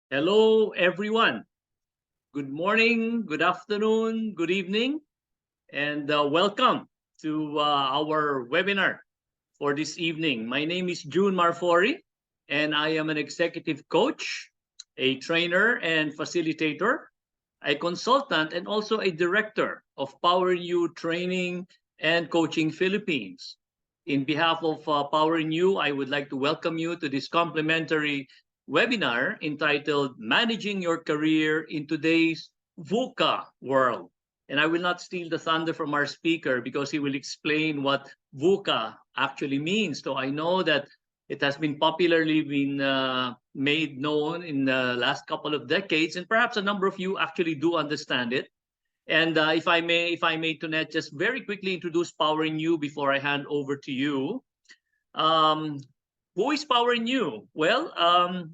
Hello, everyone. Good morning, good afternoon, good evening, and welcome to our webinar for this evening. My name is June Marfori, and I am an executive coach, a trainer and facilitator, a consultant, and also a director of POWERinU Training and Coaching Philippines. In behalf of POWERinU, I would like to welcome you to this complimentary webinar entitled Managing Your Career in Today's VUCA World. And I will not steal the thunder from our speaker because he will explain what VUCA actually means. So I know that it has been popularly made known in the last couple of decades, and perhaps a number of you actually do understand it. And if I may, Tonette, just very quickly introduce POWERinU before I hand over to you. Um, who is POWERinU? Well,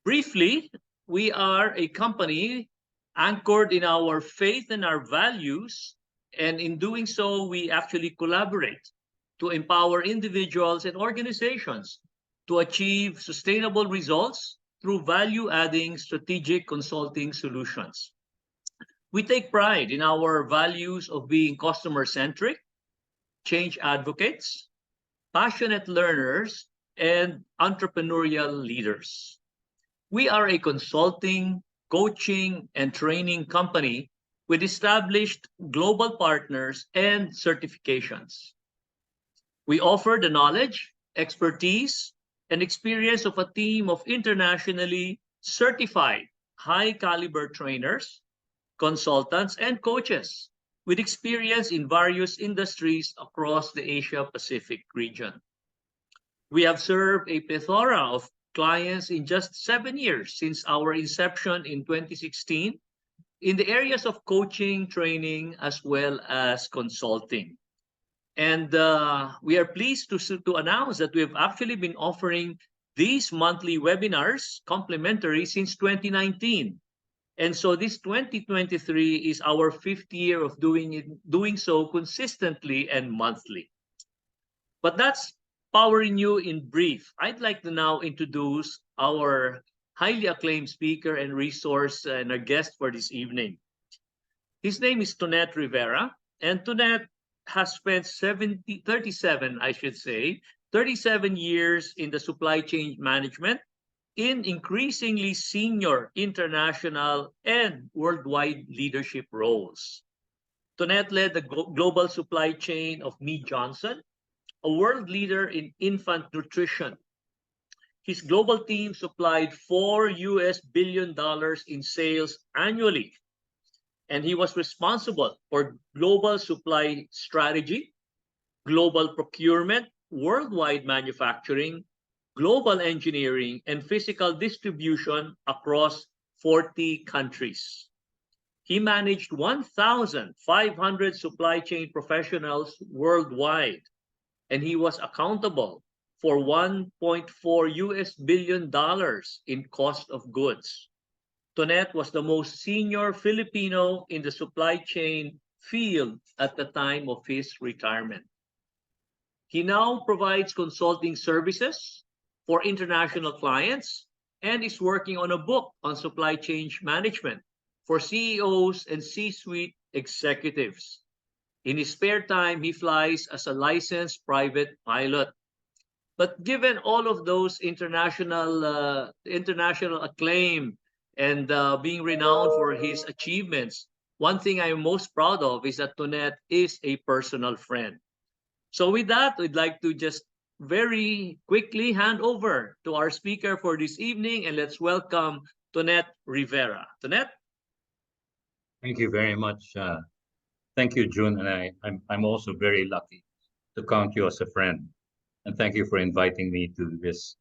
briefly, we are a company anchored in our faith and our values. And in doing so, we actually collaborate to empower individuals and organizations to achieve sustainable results through value-adding strategic consulting solutions. We take pride in our values of being customer-centric, change advocates, passionate learners, and entrepreneurial leaders. We are a consulting, coaching, and training company with established global partners and certifications. We offer the knowledge, expertise, and experience of a team of internationally certified high-caliber trainers, consultants, and coaches with experience in various industries across the Asia-Pacific region. We have served a plethora of clients in just 7 years since our inception in 2016 in the areas of coaching, training, as well as consulting. And we are pleased to announce that we have actually been offering these monthly webinars complimentary since 2019. And so this 2023 is our fifth year of doing so consistently and monthly. But that's POWERinU in brief. I'd like to now introduce our highly acclaimed speaker and resource and our guest for this evening. His name is Tonette Rivera, and Tonette has spent 37, I should say, 37 years in the supply chain management in increasingly senior international and worldwide leadership roles. Tonette led the global supply chain of Mead Johnson, a world leader in infant nutrition. His global team supplied $4 billion in sales annually, and he was responsible for global supply strategy, global procurement, worldwide manufacturing, global engineering, and physical distribution across 40 countries. He managed 1,500 supply chain professionals worldwide, and he was accountable for $1.4 billion in cost of goods. Tonette was the most senior Filipino in the supply chain field at the time of his retirement. He now provides consulting services for international clients and is working on a book on supply chain management for CEOs and C-suite executives. In his spare time, he flies as a licensed private pilot. But given all of those international acclaim and being renowned for his achievements, one thing I am most proud of is that Tonette is a personal friend. So with that, we'd like to just very quickly hand over to our speaker for this evening, and let's welcome Tonette Rivera. Tonette? Thank you very much. Thank you, June, and I'm also very lucky to count you as a friend. And thank you for inviting me to this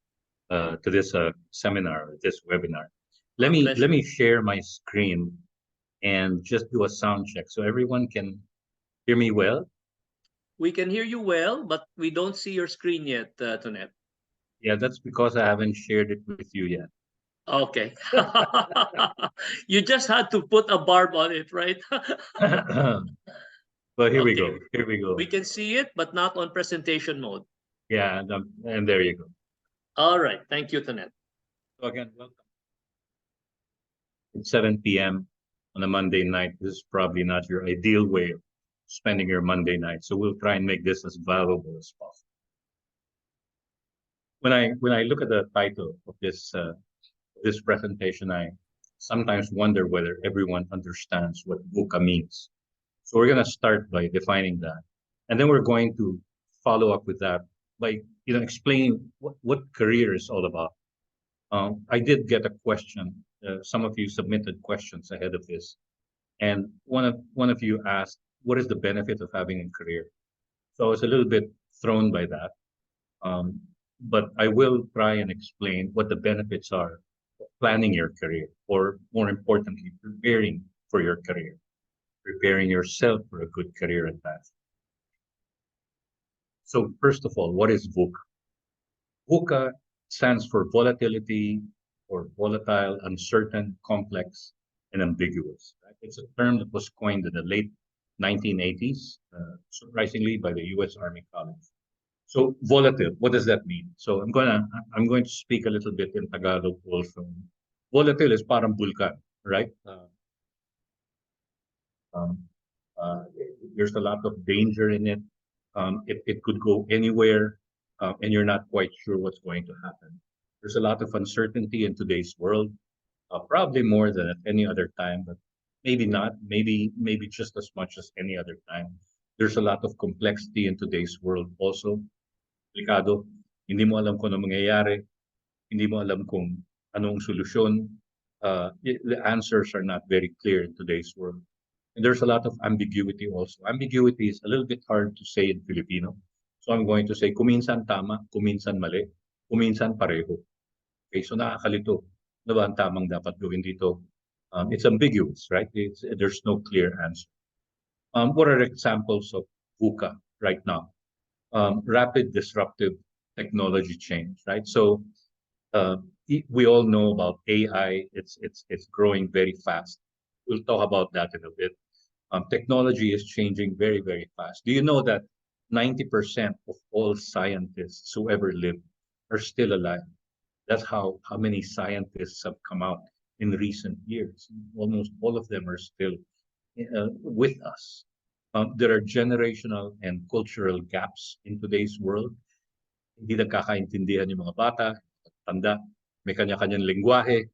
seminar, this webinar. Let me share my screen and just do a sound check so everyone can hear me well. We can hear you well, but we don't see your screen yet, Tonette. Yeah, that's because I haven't shared it with you yet. Okay. You just had to put a barb on it, right? But here we go. Here we go. We can see it, but not on presentation mode. Yeah, and there you go. All right. Thank you, Tonette. So again, welcome. at 7 p.m. on a Monday night. This is probably not your ideal way of spending your Monday night. So we'll try and make this as valuable as possible. When I look at the title of this presentation, I sometimes wonder whether everyone understands what VUCA means. So we're going to start by defining that, and then we're going to follow up with that by explaining what career is all about. I did get a question. Some of you submitted questions ahead of this, and one of you asked, "What is the benefit of having a career?" So I was a little bit thrown by that, but I will try and explain what the benefits are of planning your career, or more importantly, preparing for your career, preparing yourself for a good career advance. So first of all, what is VUCA? VUCA stands for volatility, or volatile, uncertain, complex, and ambiguous. Right? It's a term that was coined in the late 1980s, surprisingly, by the U.S. Army College. So volatile, what does that mean? So I'm going to speak a little bit in Tagalog also. Volatile is parang bulkan, right? Um, uh, there's a lot of danger in it. It could go anywhere, and you're not quite sure what's going to happen. There's a lot of uncertainty in today's world, probably more than at any other time, but maybe not. Maybe just as much as any other time. There's a lot of complexity in today's world also. Komplikado, hindi mo alam kung ano mangyayari, hindi mo alam kung anong solusyon. The answers are not very clear in today's world. And there's a lot of ambiguity also. Ambiguity is a little bit hard to say in Filipino. So I'm going to say, kuminsan tama, kuminsan mali, kuminsan pareho. Okay, so nakakalito. Ano ba ang tamang dapat gawin dito? It's ambiguous, right? There's no clear answer. What are examples of VUCA right now? Rapid disruptive technology change, right? So we all know about AI. It's growing very fast. We'll talk about that in a bit. Technology is changing very, very fast. Do you know that 90% of all scientists who ever lived are still alive? That's how many scientists have come out in recent years. Almost all of them are still with us. There are generational and cultural gaps in today's world. Hindi nagkakaintindihan yung mga bata, tanda, may kanya-kanyang lengguwahe.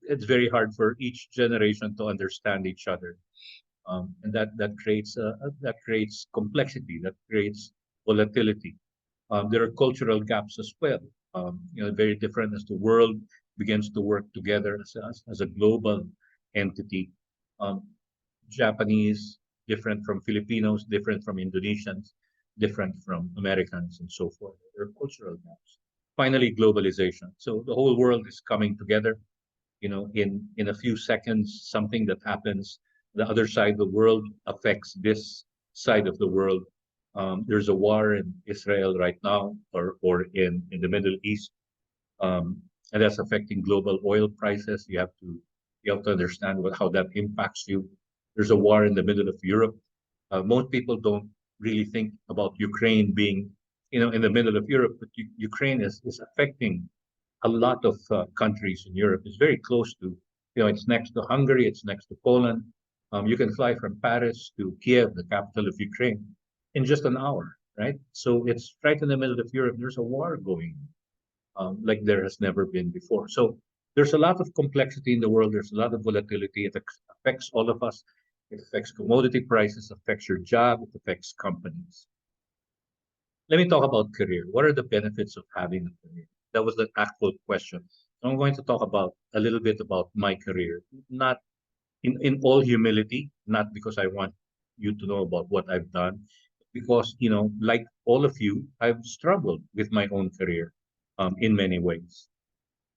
It's very hard for each generation to understand each other. And that creates complexity, that creates volatility. There are cultural gaps as well. Very different as the world begins to work together as a global entity. Japanese, different from Filipinos, different from Indonesians, different from Americans, and so forth. There are cultural gaps. Finally, globalization. So the whole world is coming together. In a few seconds, something that happens the other side of the world affects this side of the world. There's a war in Israel right now, or in the Middle East, and that's affecting global oil prices. You have to understand how that impacts you. There's a war in the middle of Europe. Most people don't really think about Ukraine being, in the middle of Europe, but Ukraine is affecting a lot of countries in Europe. It's very close to, it's next to Hungary, it's next to Poland. You can fly from Paris to Kiev, the capital of Ukraine, in just an hour, right? So it's right in the middle of Europe. There's a war going on, like there has never been before. So there's a lot of complexity in the world. There's a lot of volatility. It affects all of us. It affects commodity prices, affects your job, it affects companies. Let me talk about career. What are the benefits of having a career? That was the actual question. So I'm going to talk about a little bit about my career, not in all humility, not because I want you to know about what I've done, because like all of you, I've struggled with my own career in many ways.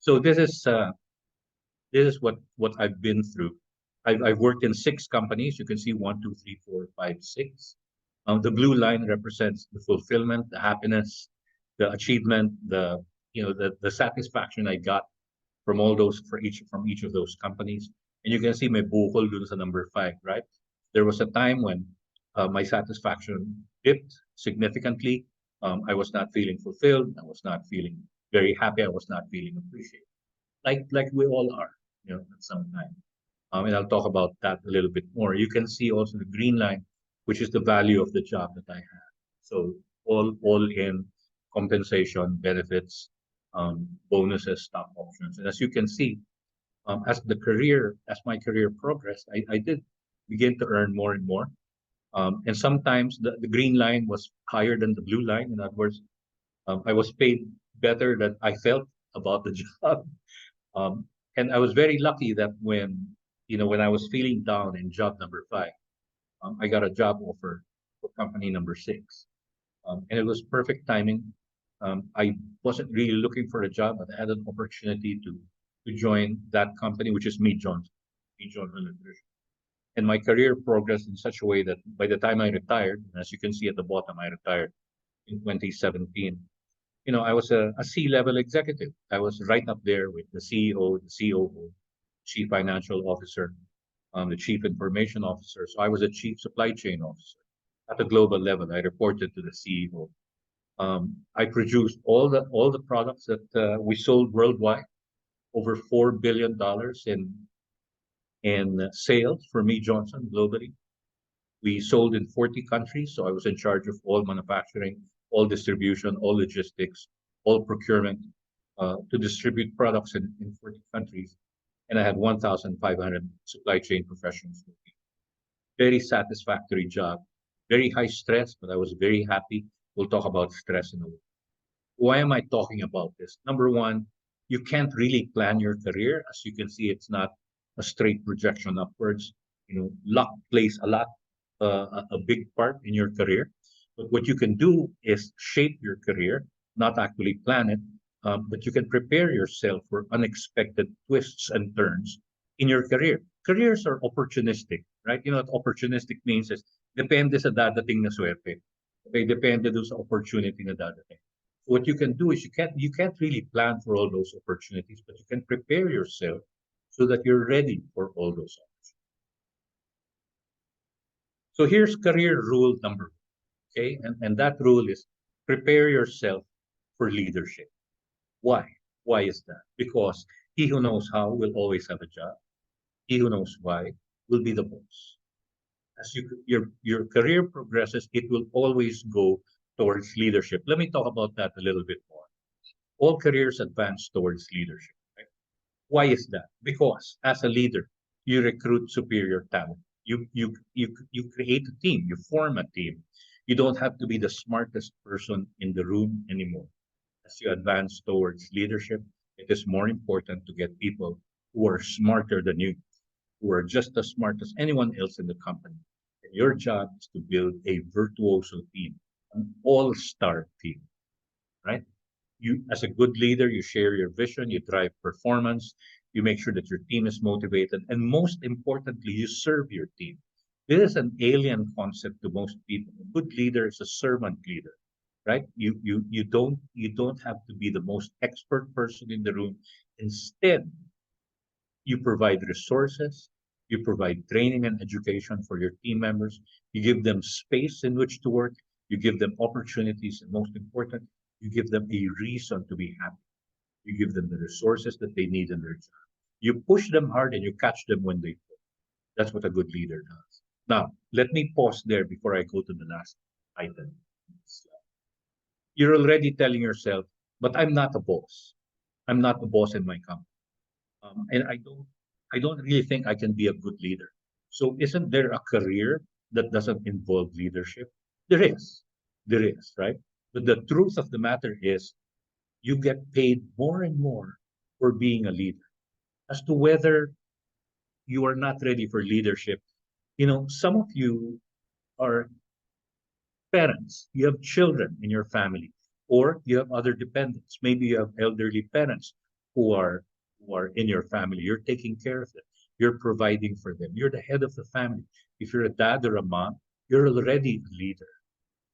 So this is what I've been through. I've worked in 6 companies. You can see 1, 2, 3, 4, 5, 6. The blue line represents the fulfillment, the happiness, the achievement, the satisfaction I got from each of those companies. And you can see my bukol dun sa number 5, right? There was a time when my satisfaction dipped significantly. I was not feeling fulfilled. I was not feeling very happy. I was not feeling appreciated. like we all are, at some time. And I'll talk about that a little bit more. You can see also the green line, which is the value of the job that I have. So all in compensation, benefits, bonuses, stock options. And as you can see, as my career progressed, I did begin to earn more and more. And sometimes the green line was higher than the blue line. In other words, I was paid better than I felt about the job. Um, and I was very lucky that when I was feeling down in job number 5, I got a job offer for company number 6. And it was perfect timing. I wasn't really looking for a job, but I had an opportunity to join that company, which is Mead Johnson, Mead Johnson Nutrition. And my career progressed in such a way that by the time I retired, and as you can see at the bottom, I retired in 2017. I was a C-level executive. I was right up there with the CEO, the COO, Chief Financial Officer, the Chief Information Officer. So I was a Chief Supply Chain Officer at a global level. I reported to the CEO. I produced all the products that we sold worldwide, over $4 billion in sales for Mead Johnson globally. We sold in 40 countries, so I was in charge of all manufacturing, all distribution, all logistics, all procurement to distribute products in 40 countries. And I had 1,500 supply chain professionals. Very satisfactory job, very high stress, but I was very happy. We'll talk about stress in a moment. Why am I talking about this? Number one, you can't really plan your career. As you can see, it's not a straight projection upwards. Luck plays a big part in your career. But what you can do is shape your career, not actually plan it, but you can prepare yourself for unexpected twists and turns in your career. Careers are opportunistic, right? What opportunistic means is depende sa dadating na swerte. Okay, depende do sa opportunity na dadating. What you can do is you can't really plan for all those opportunities, but you can prepare yourself so that you're ready for all those opportunities. So here's career rule number 1, okay? And that rule is prepare yourself for leadership. Why? Why is that? Because he who knows how will always have a job. He who knows why will be the boss. As your career progresses, it will always go towards leadership. Let me talk about that a little bit more. All careers advance towards leadership. Right? Why is that? Because as a leader, you recruit superior talent. You create a team. You form a team. You don't have to be the smartest person in the room anymore. As you advance towards leadership, it is more important to get people who are smarter than you, who are just as smart as anyone else in the company. And your job is to build a virtuoso team, an all-star team, right? You, as a good leader, you share your vision, you drive performance, you make sure that your team is motivated, and most importantly, you serve your team. This is an alien concept to most people. A good leader is a servant leader, right? You don't have to be the most expert person in the room. Instead, you provide resources, you provide training and education for your team members, you give them space in which to work, you give them opportunities, and most important, you give them a reason to be happy. You give them the resources that they need in their job. You push them hard and you catch them when they fall. That's what a good leader does. Now, let me pause there before I go to the last item. You're already telling yourself, but I'm not a boss. I'm not the boss in my company. And I don't really think I can be a good leader. So isn't there a career that doesn't involve leadership? There is, right? But the truth of the matter is you get paid more and more for being a leader. As to whether you are not ready for leadership, some of you are parents, you have children in your family, or you have other dependents. Maybe you have elderly parents who are in your family. You're taking care of them. You're providing for them. You're the head of the family. If you're a dad or a mom, you're already a leader.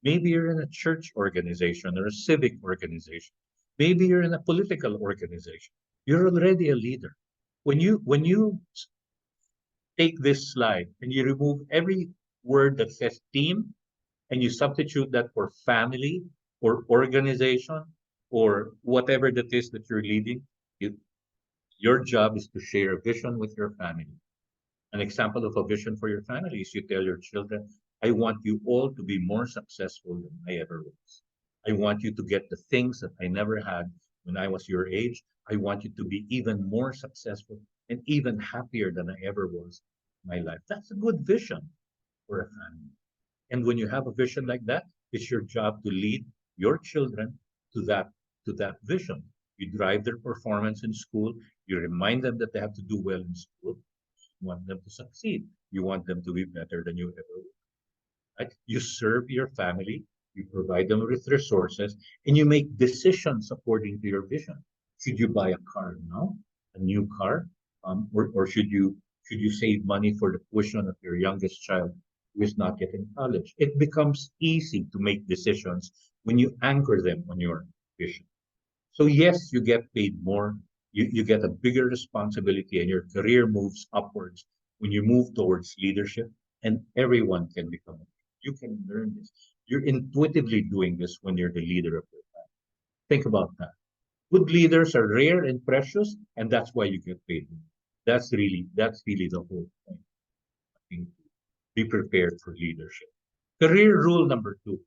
Maybe you're in a church organization or a civic organization. Maybe you're in a political organization. You're already a leader. When you take this slide and you remove every word that says team and you substitute that for family or organization or whatever that is that you're leading, you Your job is to share a vision with your family. An example of a vision for your family is you tell your children, I want you all to be more successful than I ever was. I want you to get the things that I never had when I was your age. I want you to be even more successful and even happier than I ever was in my life. That's a good vision for a family. And when you have a vision like that, it's your job to lead your children to that vision. You drive their performance in school. You remind them that they have to do well in school. You want them to succeed. You want them to be better than you ever were. Right? You serve your family. You provide them with resources, and you make decisions according to your vision. Should you buy a car now, a new car, or should you save money for the tuition of your youngest child who is not yet in college? It becomes easy to make decisions when you anchor them on your vision. So yes, you get paid more, you get a bigger responsibility, and your career moves upwards when you move towards leadership, and everyone can become a leader. You can learn this. You're intuitively doing this when you're the leader of your family. Think about that. Good leaders are rare and precious, and that's why you get paid more. That's really the whole point. I think be prepared for leadership. Career rule number two.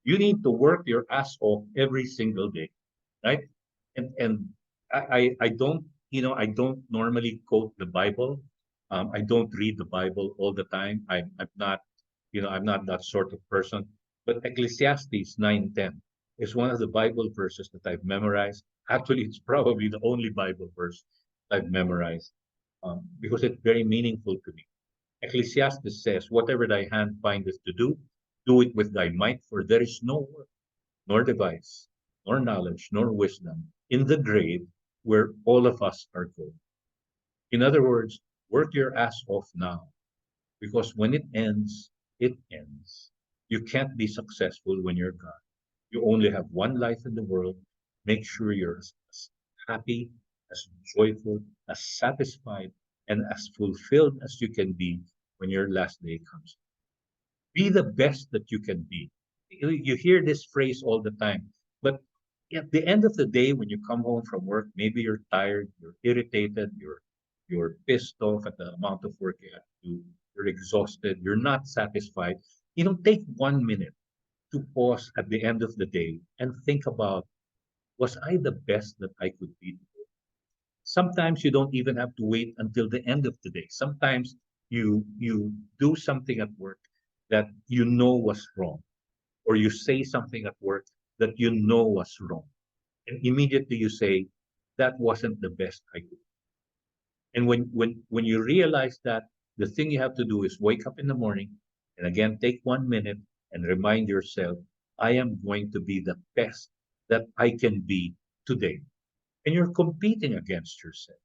You need to work your ass off every single day, right? And I don't, I don't normally quote the Bible. I don't read the Bible all the time. I'm not, I'm not that sort of person. But Ecclesiastes 9:10 is one of the Bible verses that I've memorized. Actually, it's probably the only Bible verse I've memorized, because it's very meaningful to me. Ecclesiastes says, "Whatever thy hand findeth to do it with thy might, for there is no work, nor device, nor knowledge, nor wisdom in the grave where all of us are going." In other words, work your ass off now, because when it ends, it ends. You can't be successful when you're gone. You only have one life in the world. Make sure you're as happy, as joyful, as satisfied, and as fulfilled as you can be when your last day comes. Be the best that you can be. You hear this phrase all the time, but at the end of the day, when you come home from work, maybe you're tired, you're irritated, you're pissed off at the amount of work you have to do, you're exhausted, you're not satisfied. Take 1 minute to pause at the end of the day and think about, was I the best that I could be? Sometimes you don't even have to wait until the end of the day. Sometimes you do something at work that you know was wrong, or you say something at work that you know was wrong, and immediately you say, that wasn't the best I could. And when you realize that, the thing you have to do is wake up in the morning and again take 1 minute and remind yourself, I am going to be the best that I can be today. And you're competing against yourself.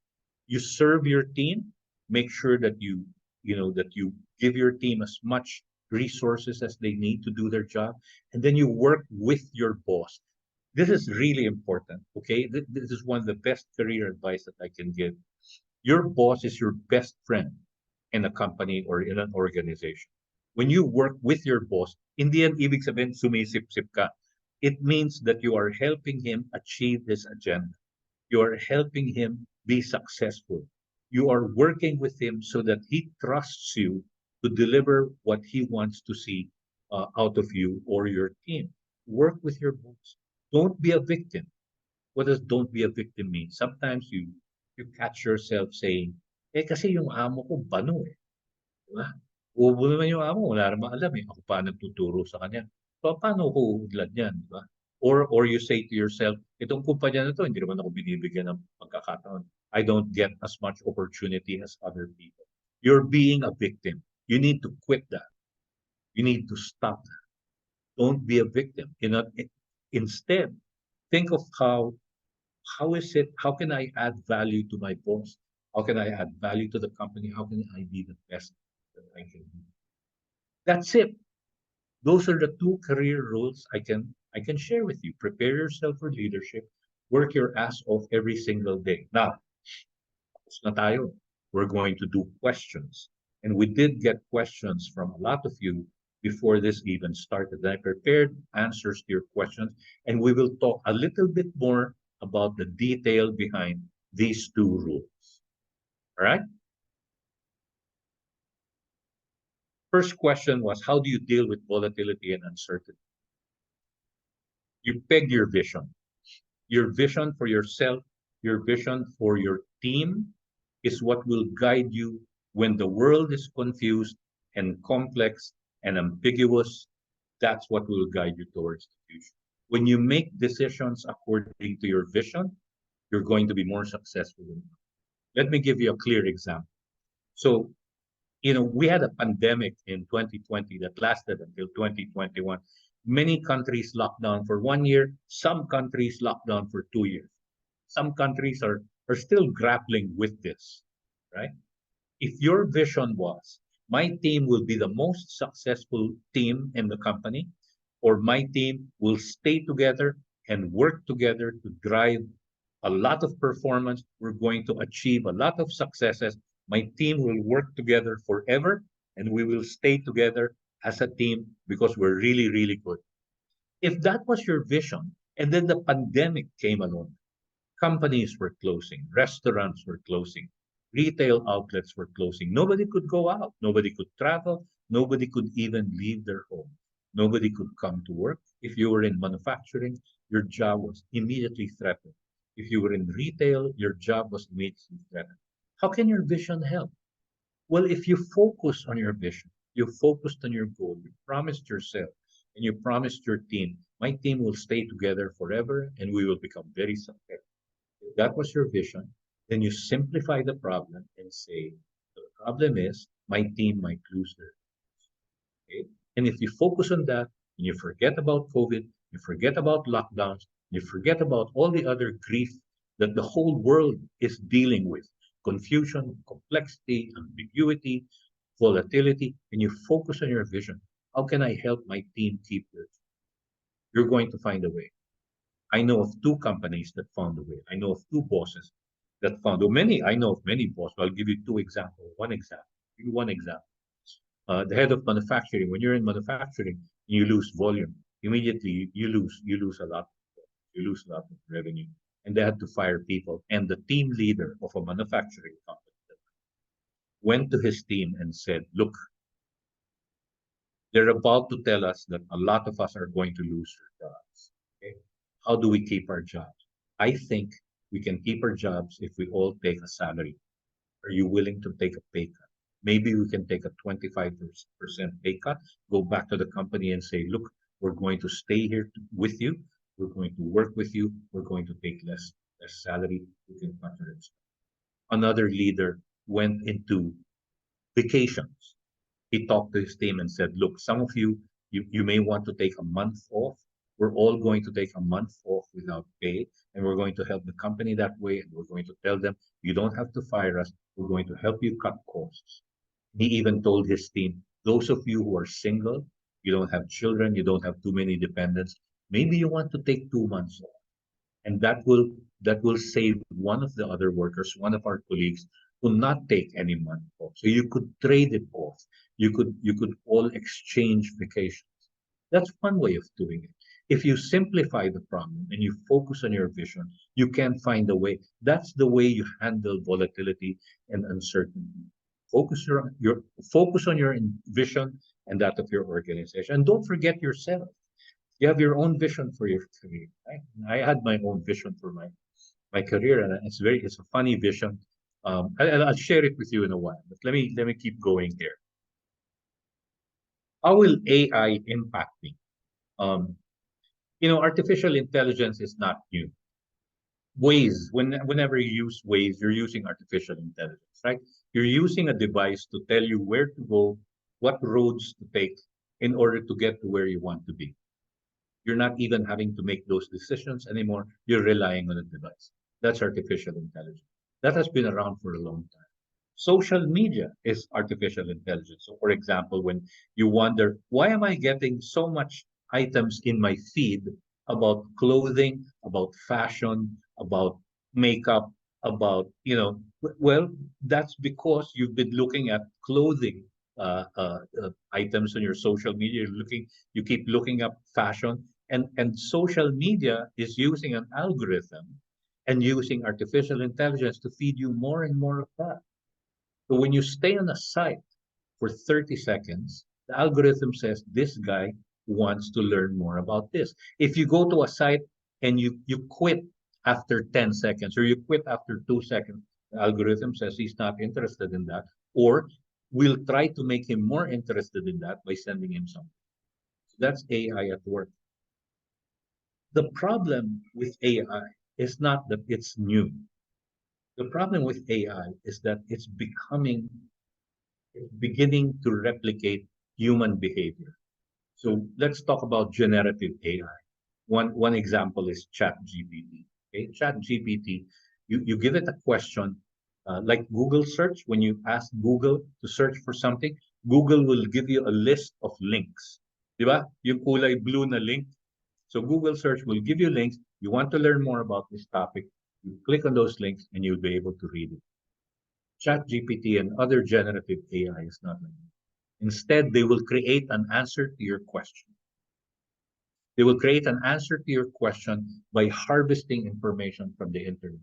You serve your team, make sure that you give your team as much resources as they need to do their job, and then you work with your boss. This is really important. Okay, this is one of the best career advice that I can give. Your boss is your best friend in a company or in an organization. When you work with your boss, in the end, ibig sabihin, sumisip-sip ka. It means that you are helping him achieve his agenda. You are helping him be successful. You are working with him so that he trusts you to deliver what he wants to see out of you or your team. Work with your boss. Don't be a victim. What does don't be a victim mean? Sometimes you catch yourself saying, kasi yung amo ko bano eh. Di ba? Bobo naman yung amo, wala namang alam eh. Ako pa nagtuturo sa kanya. So, paano ko uudlad yan, di ba? Or you say to yourself, itong kumpanya na to, hindi naman ako binibigyan ng pagkakataon. I don't get as much opportunity as other people. You're being a victim. You need to quit that. You need to stop that. Don't be a victim. Instead, think of how can I add value to my boss? How can I add value to the company? How can I be the best that I can be? That's it. Those are the two career rules I can share with you. Prepare yourself for leadership. Work your ass off every single day. Now, tapos na tayo. We're going to do questions. And we did get questions from a lot of you before this even started. I prepared answers to your questions, and we will talk a little bit more about the detail behind these two rules. All right. First question was, how do you deal with volatility and uncertainty? You peg your vision for yourself, your vision for your team is what will guide you when the world is confused and complex and ambiguous. That's what will guide you towards the future. When you make decisions according to your vision, you're going to be more successful. Let me give you a clear example. So, we had a pandemic in 2020 that lasted until 2021. Many countries locked down for 1 year, some countries locked down for 2 years. Some countries are still grappling with this, right? If your vision was, my team will be the most successful team in the company, or my team will stay together and work together to drive a lot of performance, we're going to achieve a lot of successes. My team will work together forever, and we will stay together as a team because we're really, really good. If that was your vision, and then the pandemic came along, companies were closing, restaurants were closing, retail outlets were closing. Nobody could go out, nobody could travel, nobody could even leave their home. Nobody could come to work. If you were in manufacturing, your job was immediately threatened. If you were in retail, your job was immediately threatened. How can your vision help? Well, if you focus on your vision, you focused on your goal, you promised yourself, and you promised your team, my team will stay together forever and we will become very successful. If that was your vision, then you simplify the problem and say, the problem is my team might lose their, okay? And if you focus on that and you forget about COVID, you forget about lockdowns, you forget about all the other grief that the whole world is dealing with, confusion, complexity, ambiguity, volatility, and you focus on your vision. How can I help my team keep this? You're going to find a way. I know of two companies that found a way. I know of two bosses that found, or many, I know of many bosses. I'll give you two examples. One example. Give you one example. The head of manufacturing. When you're in manufacturing, you lose volume. Immediately, you lose a lot. You lose a lot of revenue, and they had to fire people. And the team leader of a manufacturing company went to his team and said, "Look, they're about to tell us that a lot of us are going to lose our jobs. Okay? How do we keep our jobs? I think we can keep our jobs if we all take a salary. Are you willing to take a pay cut? Maybe we can take a 25% pay cut, go back to the company and say, look, we're going to stay here with you. We're going to work with you. We're going to take less salary. We can cut your expenses." Another leader went into vacations. He talked to his team and said, look, some of you may want to take a month off. We're all going to take a month off without pay, and we're going to help the company that way. And we're going to tell them, you don't have to fire us. We're going to help you cut costs. He even told his team, those of you who are single, you don't have children, you don't have too many dependents, maybe you want to take 2 months off. And that will save one of the other workers, one of our colleagues, to not take any month off. So you could trade it off. You could all exchange vacations. That's one way of doing it. If you simplify the problem and you focus on your vision, you can find a way. That's the way you handle volatility and uncertainty. Focus on your vision and that of your organization. And don't forget yourself. You have your own vision for your career. Right? I had my own vision for my career, and it's a funny vision. I'll share it with you in a while. But let me keep going here. How will AI impact me? Um, Artificial intelligence is not new. Whenever you use Waze, you're using artificial intelligence, right? You're using a device to tell you where to go, what roads to take in order to get to where you want to be. You're not even having to make those decisions anymore. You're relying on a device. That's artificial intelligence. That has been around for a long time. Social media is artificial intelligence. So, for example, when you wonder, why am I getting so much items in my feed about clothing, about fashion, about makeup, about, well, that's because you've been looking at clothing items on your social media. You keep looking up fashion, and social media is using an algorithm and using artificial intelligence to feed you more and more of that. So when you stay on a site for 30 seconds, the algorithm says this guy wants to learn more about this. If you go to a site and you quit after 10 seconds or you quit after 2 seconds, the algorithm says he's not interested in that, or we'll try to make him more interested in that by sending him something. So that's AI at work. The problem with AI is not that it's new. The problem with AI is that it's beginning to replicate human behavior. So let's talk about generative AI. One example is ChatGPT. Okay, ChatGPT, you give it a question like Google search. When you ask Google to search for something, Google will give you a list of links. Di ba? Yung kulay blue na link. So Google search will give you links. You want to learn more about this topic, you click on those links and you'll be able to read it. ChatGPT and other generative AI is not like that. Instead, they will create an answer to your question. They will create an answer to your question by harvesting information from the internet,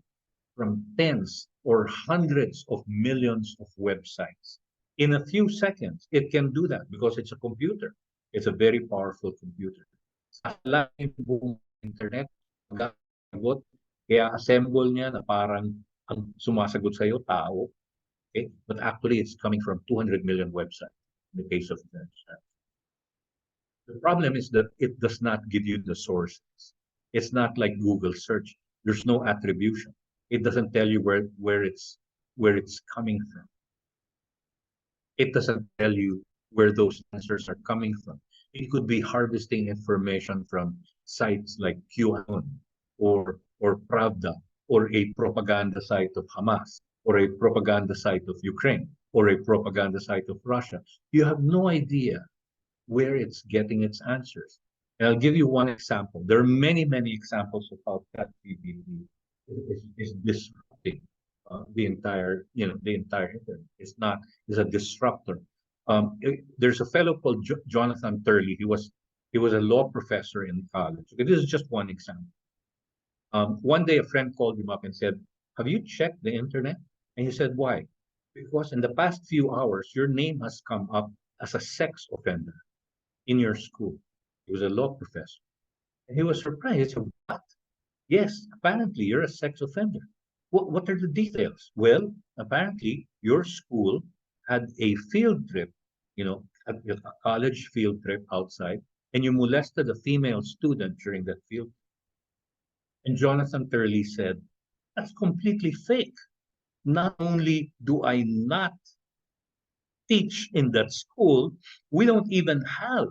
from tens or hundreds of millions of websites. In a few seconds, it can do that because it's a computer. It's a very powerful computer. Sasalain yung buong internet, sagot, kaya assemble niya na parang ang sumasagot sa'yo, tao. Okay? But actually, it's coming from 200 million websites in the case of the chat. The problem is that it does not give you the sources. It's not like Google search. There's no attribution. It doesn't tell you where it's coming from. It doesn't tell you where those answers are coming from. It could be harvesting information from sites like QAnon or Pravda or a propaganda site of Hamas or a propaganda site of Ukraine or a propaganda site of Russia. You have no idea where it's getting its answers. And I'll give you one example. There are many, many examples of how ChatGPT is disrupting the entire internet. Is a disruptor. There's a fellow called Jonathan Turley. He was a law professor in college. Okay, this is just one example. One day, a friend called him up and said, "Have you checked the internet?" And he said, "Why?" "Because in the past few hours, your name has come up as a sex offender in your school." He was a law professor. And he was surprised. He said, "What?" "Yes, apparently you're a sex offender." What are the details? "Well, apparently your school had a field trip, a college field trip outside, and you molested a female student during that field trip." And Jonathan Turley said, "That's completely fake. Not only do I not teach in that school, we don't even have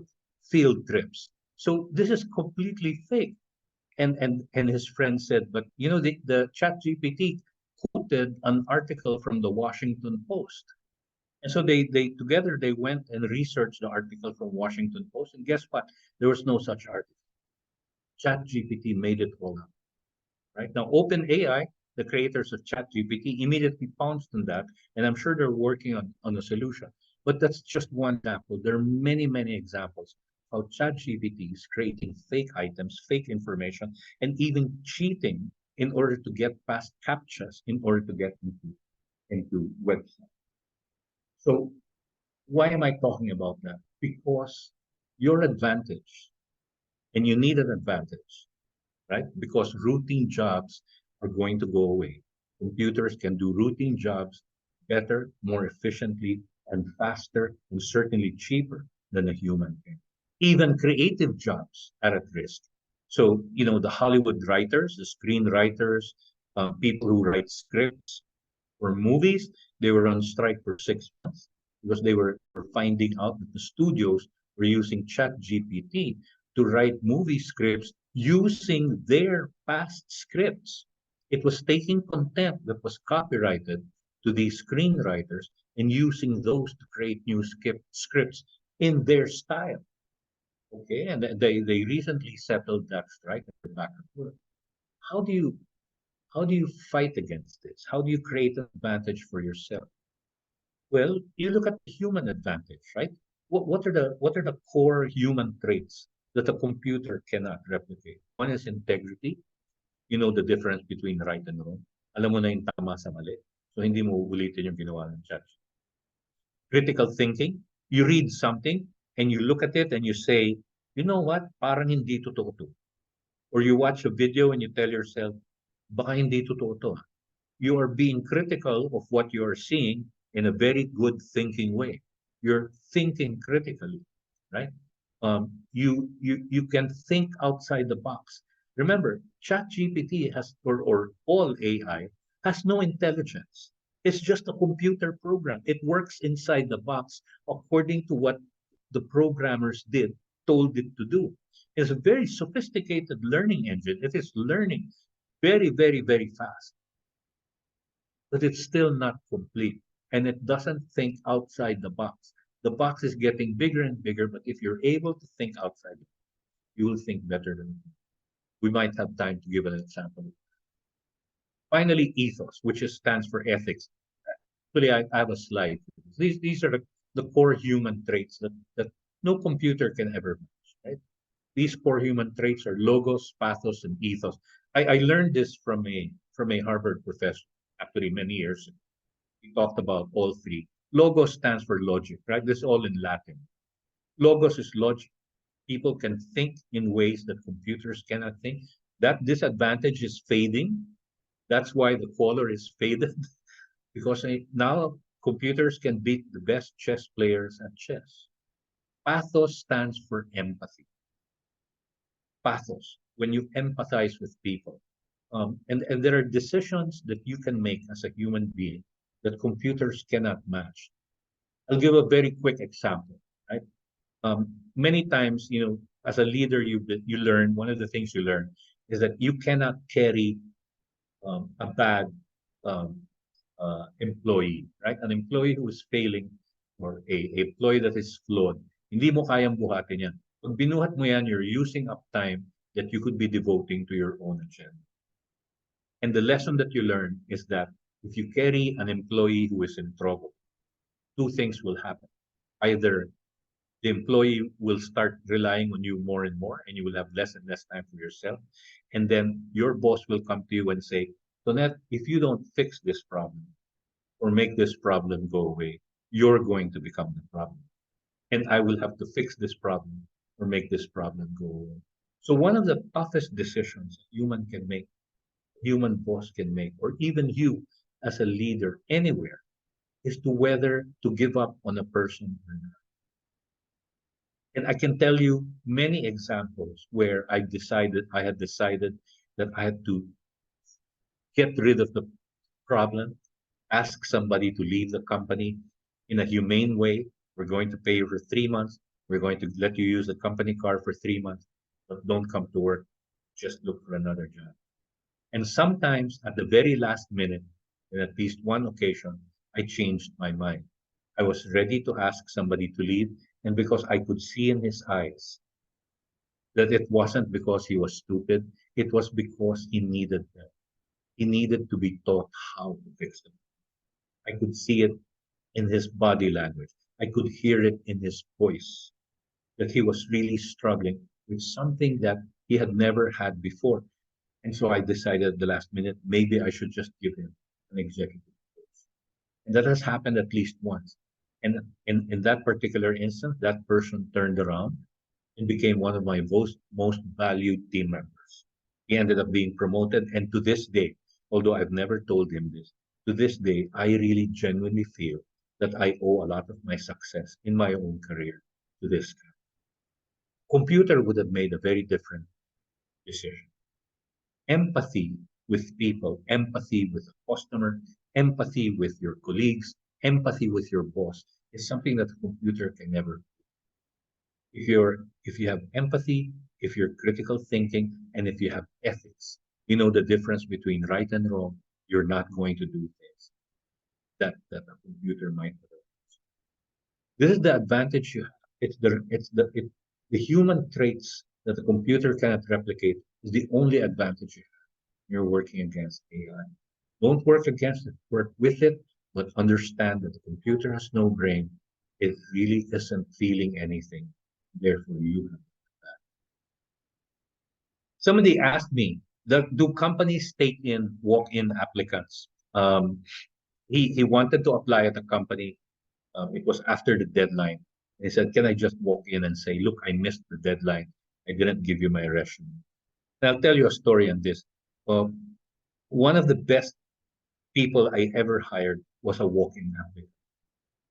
field trips. So this is completely fake." And his friend said, "But the chat GPT quoted an article from the Washington Post." And so they together they went and researched the article from Washington Post. And guess what? There was no such article. Chat GPT made it all up. Right now, OpenAI, the creators of ChatGPT, immediately pounced on that, and I'm sure they're working on a solution. But that's just one example. There are many, many examples how ChatGPT is creating fake items, fake information, and even cheating in order to get past captchas, in order to get into websites. So why am I talking about that? Because your advantage, and you need an advantage, right? Because routine jobs are going to go away. Computers can do routine jobs better, more efficiently, and faster, and certainly cheaper than a human can. Even creative jobs are at risk. So, the Hollywood writers, the screenwriters, people who write scripts for movies, they were on strike for 6 months because they were finding out that the studios were using ChatGPT to write movie scripts using their past scripts. It was taking content that was copyrighted to these screenwriters and using those to create new scripts in their style. Okay, and they recently settled that strike and they're back at work. How do you how do you fight against this? How do you create an advantage for yourself? Well, you look at the human advantage, right? What are the core human traits that a computer cannot replicate? One is integrity, You know the difference between right and wrong. Alam mo na yung tama sa mali. So hindi mo uulitin yung ginawa ng judge. Critical thinking, you read something and you look at it and you say, you know what, parang hindi totoo to. Or you watch a video and you tell yourself, baka hindi totoo to. You are being critical of what you are seeing in a very good thinking way. You're thinking critically, right? You can think outside the box. Remember, ChatGPT has or all AI has no intelligence. It's just a computer program. It works inside the box according to what the programmers told it to do. It's a very sophisticated learning engine. It is learning very, very, very fast, but it's still not complete. And it doesn't think outside the box. The box is getting bigger and bigger, but if you're able to think outside, you will think better than me. We might have time to give an example. Finally, ethos, which stands for ethics. Actually, I have a slide. These are the core human traits that no computer can ever match. Right? These core human traits are logos, pathos, and ethos. I learned this from a Harvard professor, actually many years ago. He talked about all three. Logos stands for logic, right? This is all in Latin. Logos is logic. People can think in ways that computers cannot think. That disadvantage is fading. That's why the color is faded, because now computers can beat the best chess players at chess. Pathos stands for empathy. Pathos, when you empathize with people. And there are decisions that you can make as a human being that computers cannot match. I'll give a very quick example, right? Many times, as a leader, you learn one of the things you learn is that you cannot carry a bad um, employee, right? An employee who is failing or a employee that is flawed, hindi mo kayang buhatin yan. Pag binuhat mo yan, you're using up time that you could be devoting to your own agenda. And the lesson that you learn is that if you carry an employee who is in trouble, two things will happen. Either the employee will start relying on you more and more, and you will have less and less time for yourself. And then your boss will come to you and say, Tonette, if you don't fix this problem or make this problem go away, you're going to become the problem. And I will have to fix this problem or make this problem go away. So one of the toughest decisions a human boss can make, or even you as a leader anywhere, is to whether to give up on a person or not. And I can tell you many examples where I had decided that I had to get rid of the problem, ask somebody to leave the company in a humane way. We're going to pay you for 3 months. We're going to let you use the company car for 3 months, but don't come to work. Just look for another job. And sometimes at the very last minute, in at least one occasion, I changed my mind. I was ready to ask somebody to leave, and because I could see in his eyes that it wasn't because he was stupid, it was because he needed them. He needed to be taught how to fix them. I could see it in his body language. I could hear it in his voice that he was really struggling with something that he had never had before. And so I decided at the last minute, maybe I should just give him an executive coach. And that has happened at least once. And in that particular instance, that person turned around and became one of my most valued team members. He ended up being promoted. And to this day, although I've never told him this, to this day, I really genuinely feel that I owe a lot of my success in my own career to this guy. Computer would have made a very different decision. Empathy with people, empathy with the customer, empathy with your colleagues, empathy with your boss is something that a computer can never. If you have empathy, if you're critical thinking, and if you have ethics, you know the difference between right and wrong, you're not going to do things that a computer might have. This is the advantage you have. The human traits that the computer cannot replicate is the only advantage you have. You're working against AI. Don't work against it, work with it, but understand that the computer has no brain. It really isn't feeling anything. Therefore, you have that. Somebody asked me Do companies take in walk-in applicants? He wanted to apply at a company. It was after the deadline. He said, "Can I just walk in and say, look, I missed the deadline. I didn't give you my resume." And I'll tell you a story on this. Uh, One of the best people I ever hired was a walk-in applicant.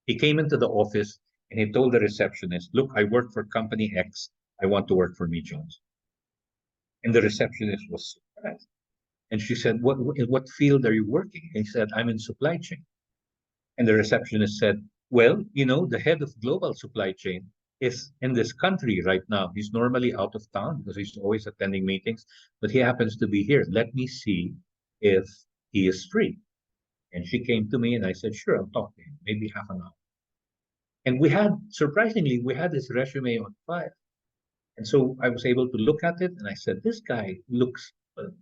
He came into the office and he told the receptionist, "Look, I work for company X. I want to work for me, Jones." And the receptionist was surprised. And she said, in what field are you working? And he said, "I'm in supply chain." And the receptionist said, "Well, the head of global supply chain is in this country right now. He's normally out of town because he's always attending meetings, but he happens to be here. Let me see if he is free." And she came to me and I said, "Sure, I'll talk to him, maybe half an hour." And surprisingly, we had his resume on file. And so I was able to look at it and I said, "This guy looks good."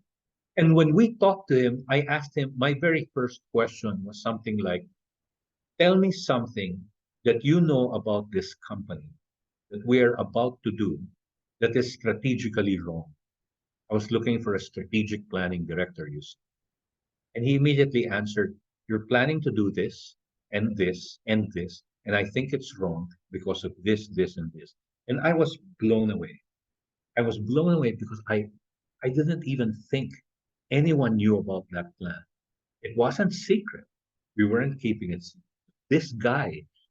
And when we talked to him, I asked him, my very first question was something like, "Tell me something that you know about this company that we are about to do that is strategically wrong." I was looking for a strategic planning director, you see. And he immediately answered, "You're planning to do this and this and this, and I think it's wrong because of this, this, and this." And I was blown away. I was blown away because I didn't even think anyone knew about that plan. It wasn't secret. We weren't keeping it secret. This guy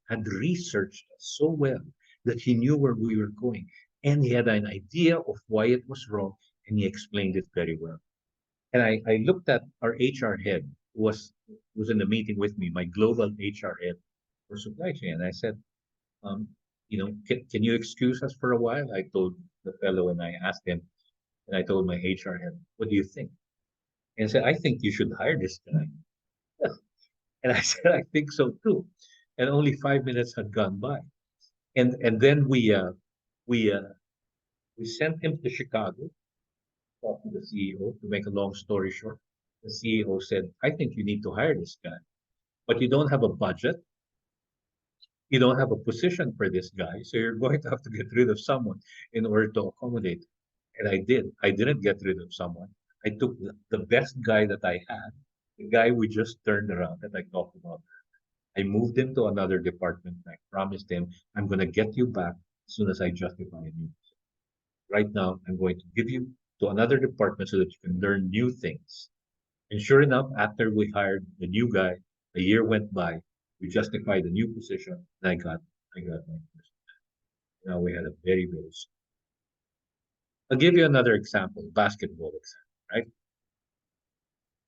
had researched us so well that he knew where we were going, and he had an idea of why it was wrong, and he explained it very well. And I looked at our HR head, who was in the meeting with me, my global HR head for supply chain, and I said, can you excuse us for a while?" I told the fellow, and I asked him, and I told my HR head, "What do you think?" And he said, "I think you should hire this guy." And I said, "I think so too." And only 5 minutes had gone by. And then we we sent him to Chicago, talked to the CEO. To make a long story short, the CEO said, "I think you need to hire this guy, but you don't have a budget. You don't have a position for this guy. So you're going to have to get rid of someone in order to accommodate." And I did. I didn't get rid of someone. I took the best guy that I had, the guy we just turned around that I talked about. I moved him to another department. I promised him, "I'm going to get you back as soon as I justify you. Right now, I'm going to give you to another department so that you can learn new things." And sure enough, after we hired the new guy, a year went by. We justified the new position, and I got my position. Now we had a very, very. I'll give you another example, basketball example, right?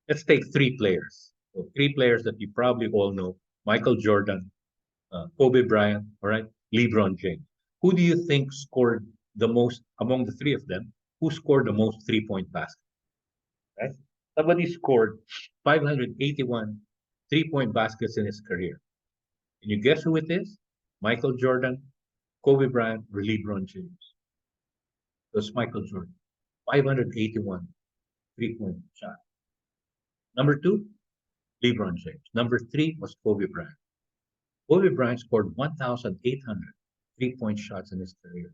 Let's take three players. So three players that you probably all know: Michael Jordan, Kobe Bryant, all right, LeBron James. Who do you think scored the most among the three of them? Who scored the most three-point baskets? Right? Somebody scored 581 three-point baskets in his career. Can you guess who it is? Michael Jordan, Kobe Bryant, or LeBron James? It was Michael Jordan. 581 three-point shot. Number two, LeBron James. Number three was Kobe Bryant. Kobe Bryant scored 1,800 three-point shots in his career.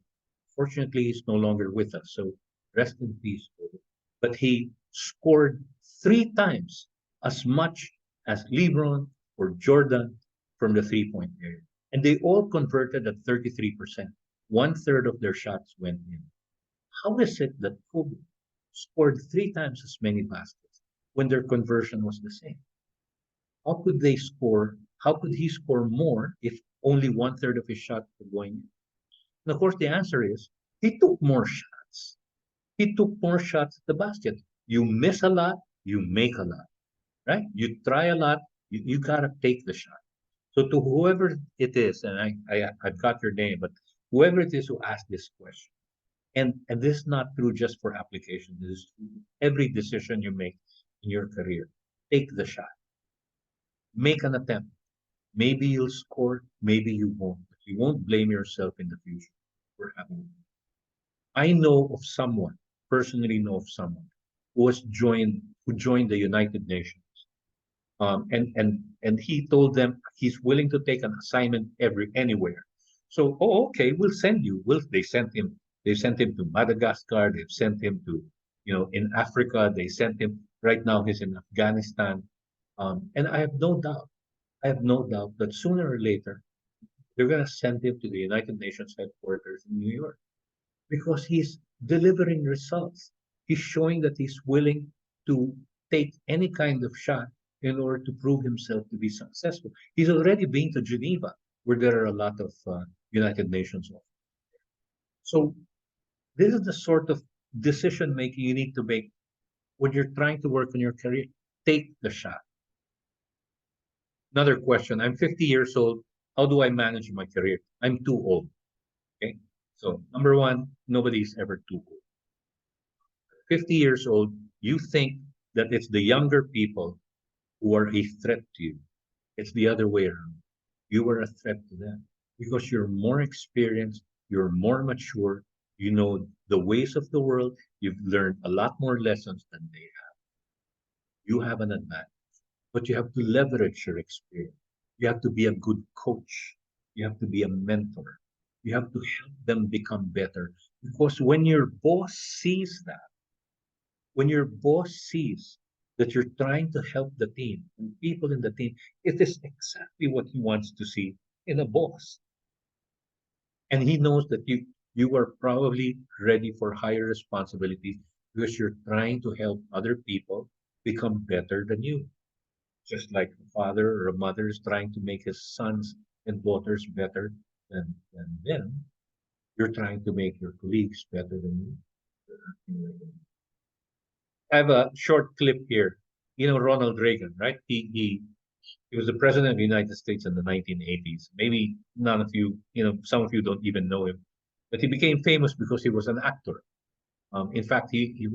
Fortunately, he's no longer with us, so rest in peace, Kobe. But he scored three times as much as LeBron or Jordan from the three-point area. And they all converted at 33%. One third of their shots went in. How is it that Kobe scored three times as many baskets when their conversion was the same? How could they score? How could he score more if only one third of his shots were going in? And of course, the answer is he took more shots. He took more shots at the basket. You miss a lot, you make a lot, right? You try a lot, you gotta take the shot. So to whoever it is, and I've got your name, but whoever it is who asked this question, and this is not true just for application. This is true every decision you make in your career. Take the shot. Make an attempt. Maybe you'll score, maybe you won't. But you won't blame yourself in the future for having. I know of someone, personally know of someone who joined the United Nations. And he told them he's willing to take an assignment anywhere. So, oh, okay, we'll send you. They sent him to Madagascar. They've sent him to In Africa, they sent him. Right now, he's in Afghanistan. And I have no doubt that sooner or later, they're going to send him to the United Nations headquarters in New York because he's delivering results. He's showing that he's willing to take any kind of shot in order to prove himself to be successful. He's already been to Geneva, where there are a lot of United Nations officers. So this is the sort of decision making you need to make when you're trying to work on your career. Take the shot. Another question. I'm 50 years old. How do I manage my career? I'm too old. Okay. So number one, nobody's ever too old. 50 years old, you think that it's the younger people who are a threat to you. It's the other way around. You are a threat to them because you're more experienced, you're more mature, you know the ways of the world, you've learned a lot more lessons than they have. You have an advantage, but you have to leverage your experience. You have to be a good coach. You have to be a mentor. You have to help them become better because when your boss sees that you're trying to help the team and people in the team, it is exactly what he wants to see in a boss. And he knows that you are probably ready for higher responsibilities because you're trying to help other people become better than you. Just like a father or a mother is trying to make his sons and daughters better than them, you're trying to make your colleagues better than you. I have a short clip here. Ronald Reagan, right? He was the president of the United States in the 1980s. Maybe none of you, some of you don't even know him, but he became famous because he was an actor. In fact, he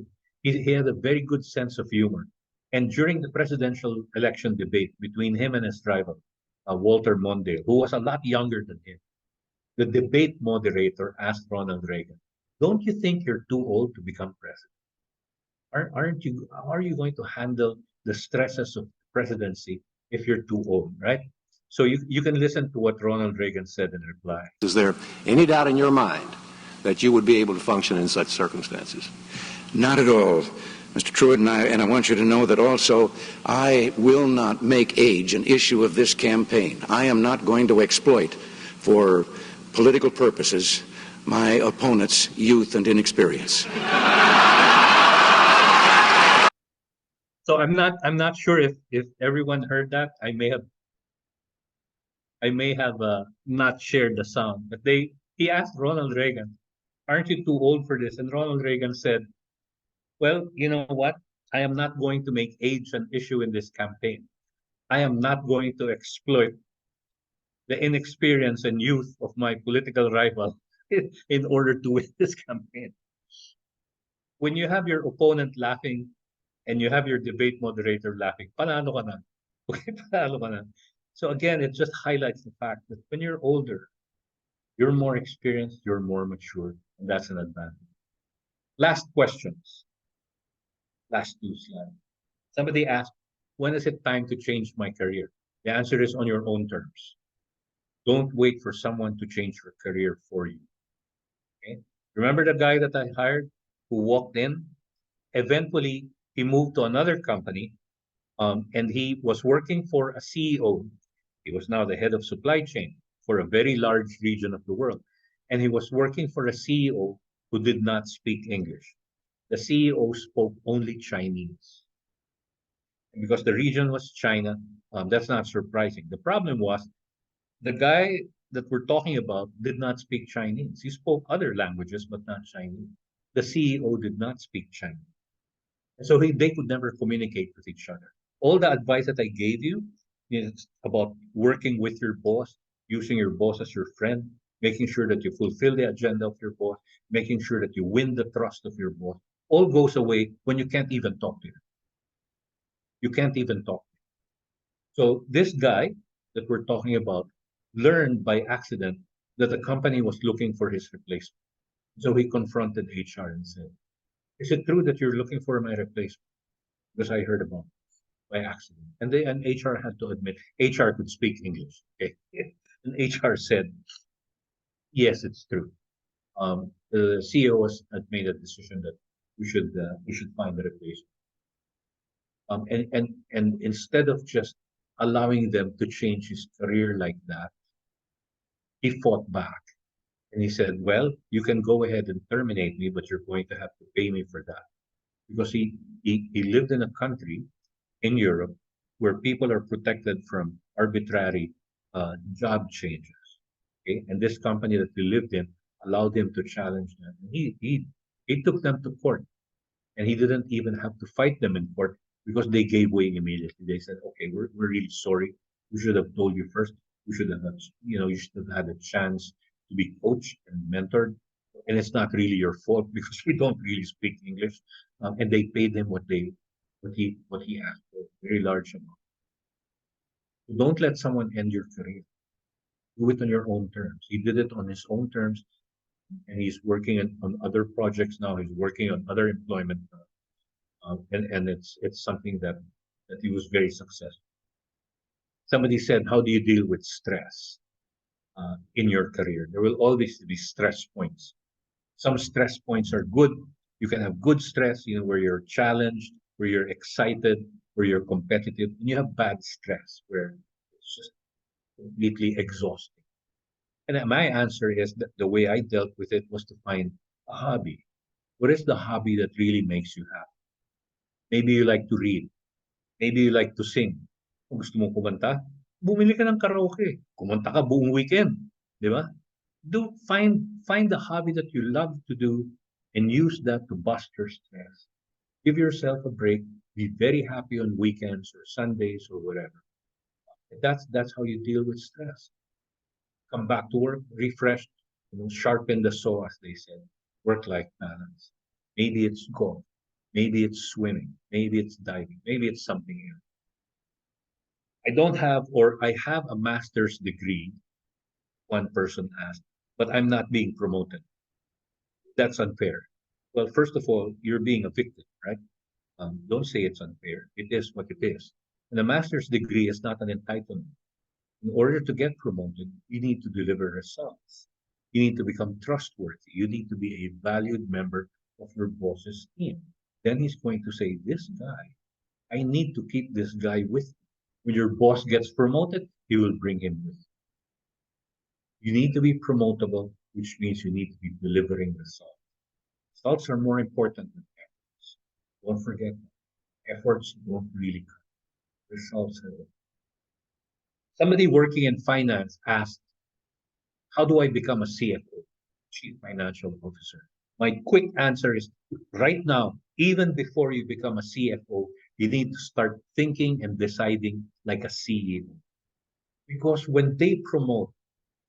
had a very good sense of humor. And during the presidential election debate between him and his rival, Walter Mondale, who was a lot younger than him, the debate moderator asked Ronald Reagan, "Don't you think you're too old to become president? Aren't you? How are you going to handle the stresses of presidency if you're too old?" Right? So you can listen to what Ronald Reagan said in reply. Is there any doubt in your mind that you would be able to function in such circumstances? Not at all, Mr. Truitt, and I want you to know that also I will not make age an issue of this campaign. I am not going to exploit for political purposes my opponent's youth and inexperience. So I'm not sure if everyone heard that. I may have not shared the sound, but he asked Ronald Reagan, "Aren't you too old for this?" And Ronald Reagan said, "Well, you know what? I am not going to make age an issue in this campaign. I am not going to exploit the inexperience and youth of my political rival in order to win this campaign." When you have your opponent laughing and you have your debate moderator laughing, panalo ka na. Okay, panalo ka na. So again, it just highlights the fact that when you're older, you're more experienced, you're more mature, and that's an advantage. Last questions. Last two slides. Somebody asked, when is it time to change my career? The answer is on your own terms. Don't wait for someone to change your career for you. Okay? Remember the guy that I hired who walked in? Eventually, he moved to another company, and he was working for a CEO. He was now the head of supply chain for a very large region of the world. And he was working for a CEO who did not speak English. The CEO spoke only Chinese. And because the region was China, that's not surprising. The problem was the guy that we're talking about did not speak Chinese. He spoke other languages, but not Chinese. The CEO did not speak Chinese. So they could never communicate with each other. All the advice that I gave you is about working with your boss, using your boss as your friend, making sure that you fulfill the agenda of your boss, making sure that you win the trust of your boss, all goes away when you can't even talk to him. You can't even talk. So this guy that we're talking about learned by accident that the company was looking for his replacement. So he confronted HR and said, "Is it true that you're looking for my replacement? Because I heard about it by accident." And HR had to admit, HR could speak English. Okay. And HR said, "Yes, it's true. The CEO had made a decision that we should find a replacement. And instead of just allowing them to change his career like that, he fought back and he said, "Well, you can go ahead and terminate me, but you're going to have to pay me for that." Because he lived in a country in Europe where people are protected from arbitrary job changes. Okay? And this company that he lived in allowed him to challenge them. And he took them to court, and he didn't even have to fight them in court because they gave way immediately. They said, "Okay, we're really sorry. We should have told you first. We should have, you should have had a chance to be coached and mentored. And it's not really your fault because we don't really speak English." And they paid him what he asked for, a very large amount. So don't let someone end your career. Do it on your own terms. He did it on his own terms, and he's working on other projects now. He's working on other employment, and it's something that he was very successful. Somebody said, "How do you deal with stress in your career?" There will always be stress points. Some stress points are good. You can have good stress, where you're challenged, where you're excited, where you're competitive, and you have bad stress where it's just completely exhausting. And my answer is that the way I dealt with it was to find a hobby. What is the hobby that really makes you happy? Maybe you like to read. Maybe you like to sing. Kung gusto mong kumanta, bumili ka ng karaoke. Kumanta ka buong weekend. Di ba? Find the hobby that you love to do and use that to bust your stress. Give yourself a break. Be very happy on weekends or Sundays or whatever. That's how you deal with stress. Come back to work refreshed, sharpen the saw, as they said. Work-life balance. Maybe it's golf. Maybe it's swimming. Maybe it's diving. Maybe it's something else. I have a master's degree, one person asked, but I'm not being promoted. That's unfair. Well, first of all, you're being a victim, right? Don't say it's unfair. It is what it is. And a master's degree is not an entitlement. In order to get promoted, you need to deliver results. You need to become trustworthy. You need to be a valued member of your boss's team. Then he's going to say, "This guy, I need to keep this guy with me." When your boss gets promoted, he will bring him with. You need to be promotable, which means you need to be delivering results. Results are more important than efforts. Don't forget that. Efforts don't really count. Results are. Somebody working in finance asked, "How do I become a CFO, Chief Financial Officer?" My quick answer is right now, even before you become a CFO, you need to start thinking and deciding like a CEO. Because when they promote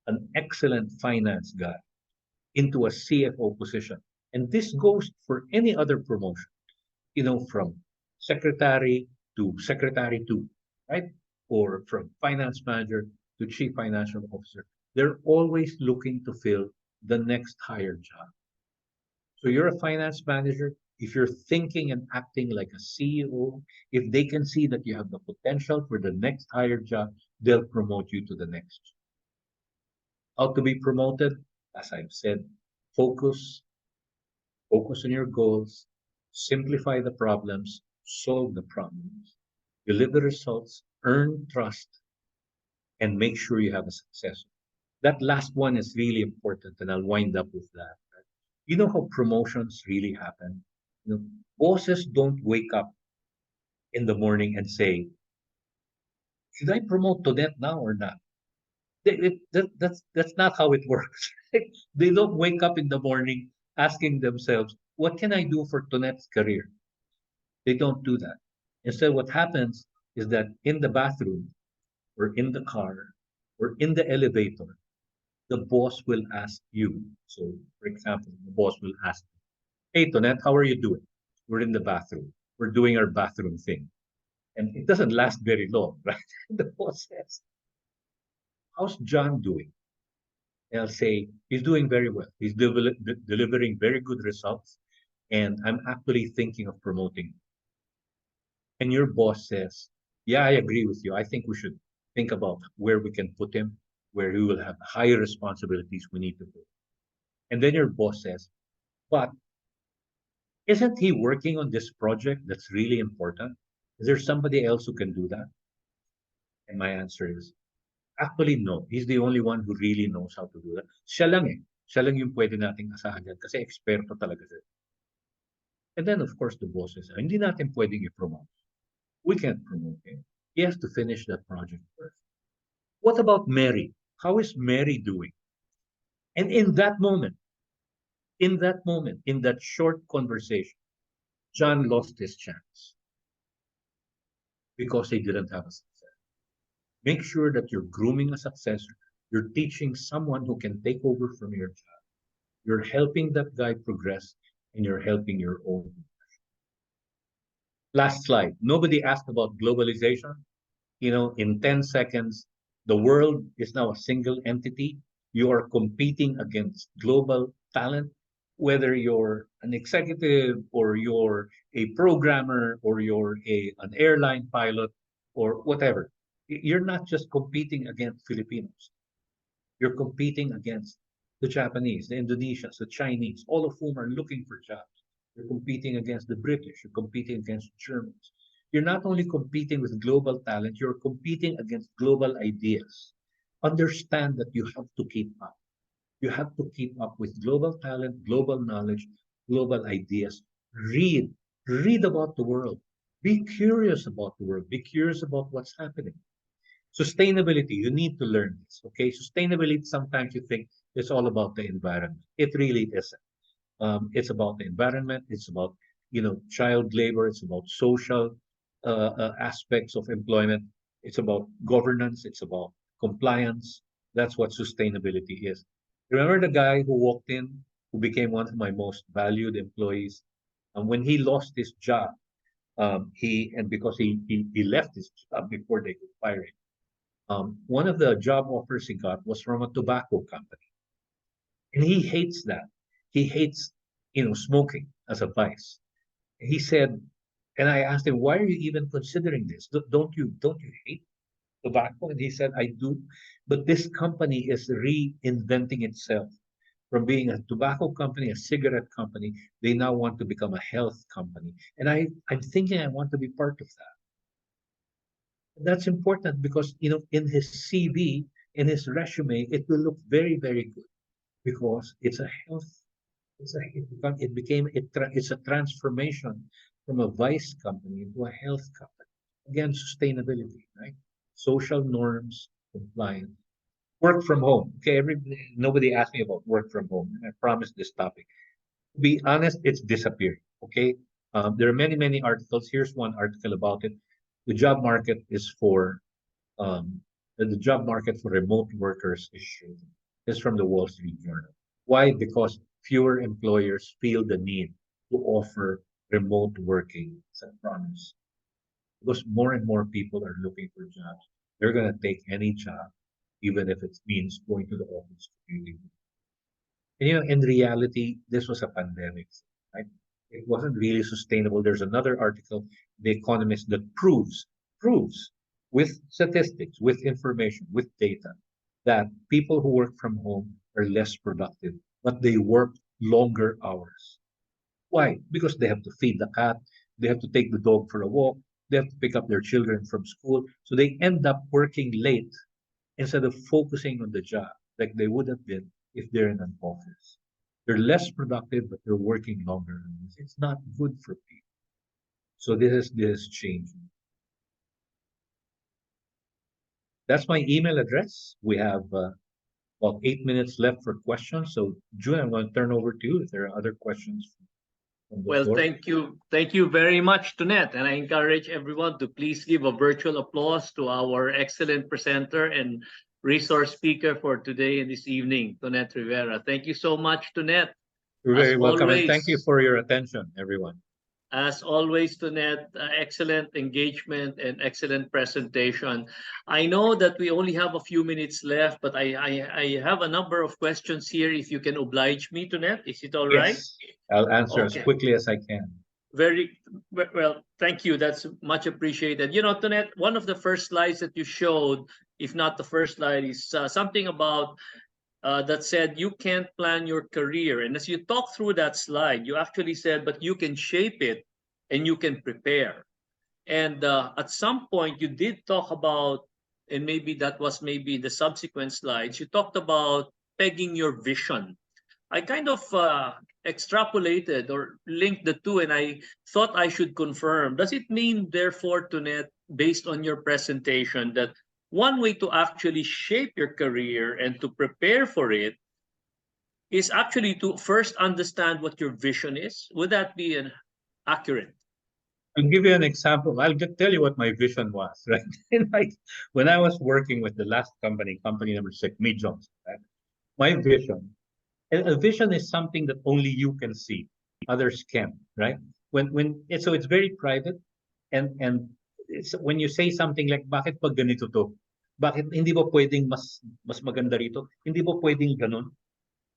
an excellent finance guy into a CFO position, and this goes for any other promotion, from secretary to secretary to, right? Or from finance manager to chief financial officer. They're always looking to fill the next higher job. So you're a finance manager. If you're thinking and acting like a CEO, if they can see that you have the potential for the next higher job, they'll promote you to the next. How to be promoted? As I've said, focus, focus on your goals, simplify the problems, solve the problems, deliver results, earn trust, and make sure you have a successor. That last one is really important, and I'll wind up with that. Right? You know how promotions really happen? Bosses don't wake up in the morning and say, "Should I promote Tonet now or not?" That's not how it works. They don't wake up in the morning asking themselves, "What can I do for Tonet's career?" They don't do that. Instead, what happens is that in the bathroom or in the car or in the elevator, the boss will ask you. So, for example, the boss will ask, "Hey, Tonet, how are you doing?" We're in the bathroom. We're doing our bathroom thing. And it doesn't last very long, right? The boss says, "How's John doing?" And I'll say, "He's doing very well. He's delivering very good results. And I'm actually thinking of promoting him." And your boss says, "Yeah, I agree with you. I think we should think about where we can put him, where he will have higher responsibilities we need to put." And then your boss says, "But Isn't he working on this project that's really important? Is there somebody else who can do that? And my answer is, actually, no. He's the only one who really knows how to do that. Siya lang eh. Siya lang yung pwede nating asahan dyan kasi eksperto talaga siya. And then, of course, the bosses. Hindi natin pwedeng i-promote. We can't promote him. He has to finish that project first. What about Mary? How is Mary doing? And in that moment, in that short conversation, John lost his chance because he didn't have a successor. Make sure that you're grooming a successor. You're teaching someone who can take over from your job. You're helping that guy progress, and you're helping your own. Last slide. Nobody asked about globalization. In 10 seconds, the world is now a single entity. You are competing against global talent, whether you're an executive or you're a programmer or you're an airline pilot or whatever. You're not just competing against Filipinos. You're competing against the Japanese, the Indonesians, the Chinese, all of whom are looking for jobs. You're competing against the British. You're competing against Germans. You're not only competing with global talent, you're competing against global ideas. Understand that you have to keep up. You have to keep up with global talent, global knowledge, global ideas. Read. Read about the world. Be curious about the world. Be curious about what's happening. Sustainability, you need to learn this. Okay, sustainability, sometimes you think it's all about the environment. It really isn't. It's about the environment. It's about child labor. It's about social aspects of employment. It's about governance. It's about compliance. That's what sustainability is. Remember the guy who walked in, who became one of my most valued employees, and when he lost his job, because he left his job before they could fire him. One of the job offers he got was from a tobacco company, and he hates that. He hates, smoking as a vice. He said, and I asked him, "Why are you even considering this? Don't you hate tobacco?" And he said, "I do, but this company is reinventing itself from being a tobacco company, a cigarette company. They now want to become a health company, and I'm thinking I want to be part of that." That's important because in his CV, in his resume, it will look very, very good because it's a health. It's a transformation from a vice company into a health company. Again, sustainability, right? Social norms, compliance. Work from home. Okay, nobody asked me about work from home, and I promised this topic. To be honest, it's disappearing. Okay, there are many, many articles. Here's one article about it. The job market is for the job market for remote workers is shrinking. This is from the Wall Street Journal. Why? Because fewer employers feel the need to offer remote working as a promise. Because more and more people are looking for jobs. They're going to take any job, even if it means going to the office. And in reality, this was a pandemic, right? It wasn't really sustainable. There's another article, The Economist, that proves with statistics, with information, with data, that people who work from home are less productive, but they work longer hours. Why? Because they have to feed the cat, they have to take the dog for a walk, they have to pick up their children from school. So they end up working late instead of focusing on the job like they would have been if they're in an office. They're less productive, but they're working longer. It's not good for people. So this is changing. That's my email address. We have about 8 minutes left for questions. So June, I'm going to turn over to you if there are other questions from the Well, floor. thank you. Thank you very much, Tonet. And I encourage everyone to please give a virtual applause to our excellent presenter and resource speaker for today and this evening, Tonet Rivera. Thank you so much, Tonet. You're As very welcome, and thank you always, for your attention, everyone. As always, Tonet, excellent engagement and excellent presentation. I know that we only have a few minutes left, but I have a number of questions here. If you can oblige me, Tonet, is it all right? Yes, I'll answer as Okay. quickly as I can. Very well, thank you. That's much appreciated. Tonet, one of the first slides that you showed, if not the first slide, is something about that said you can't plan your career. And as you talk through that slide, you actually said, but you can shape it and you can prepare. And at some point, you did talk about, and maybe that was maybe the subsequent slides, you talked about pegging your vision. I kind of extrapolated or linked the two, and I thought I should confirm. Does it mean, therefore, Tonet, based on your presentation, that one way to actually shape your career and to prepare for it is actually to first understand what your vision is? Would that be an accurate? I'll give you an example. I'll just tell you what my vision was, right? When I was working with the last company, company number 6, Me Johnson, right? My vision, a vision is something that only you can see, others can't, right? So it's very private, and it's, when you say something like, bakit pag ganito to? Bakit hindi ba pwedeng mas maganda rito? Hindi ba pwedeng ganun?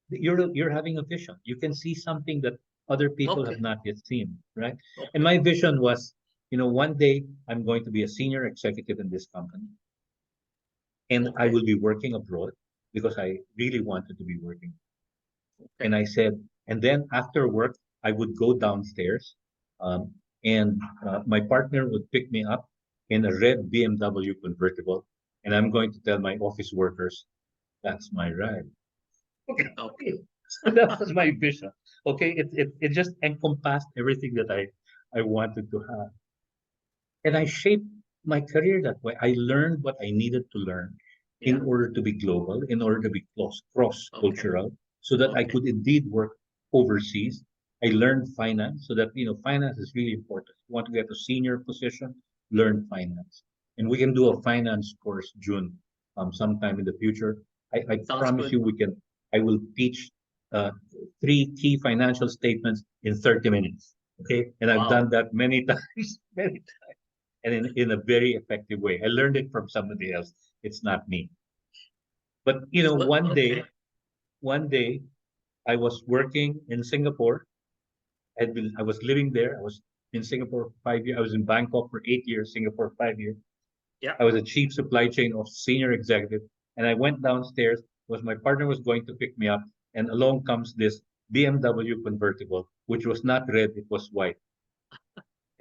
You're having a vision. You can see something that other people have Okay. not yet seen, right? Okay. And my vision was, one day I'm going to be a senior executive in this company, and I Okay. will be working abroad because I really wanted to be working. Okay. And I said, and then after work, I would go downstairs, and my partner would pick me up in a red BMW convertible, and I'm going to tell my office workers, that's my ride. Okay. Okay. So that was my vision. Okay, it just encompassed everything that I wanted to have, and I shaped my career that way. I learned what I needed to learn in Yeah. order to be global, in order to be cross Okay. cultural, so that I Okay. could indeed work overseas. I learned finance, so that finance is really important. You want to get a senior position, learn finance, and we can do a finance course, June, sometime in the future. I Sounds promise good. you, I will teach uh, 3 key financial statements in 30 minutes. Okay, and I've done Wow. that many times, many times, and in a very effective way. I learned it from somebody else. It's not me. But But okay. one day, I was working in Singapore. I was living there. I was in Singapore for 5 years. I was in Bangkok for 8 years. Singapore 5 years. Yeah. I was a chief supply chain of senior executive, and I went downstairs. Was my partner was going to pick me up, and along comes this BMW convertible, which was not red, it was white.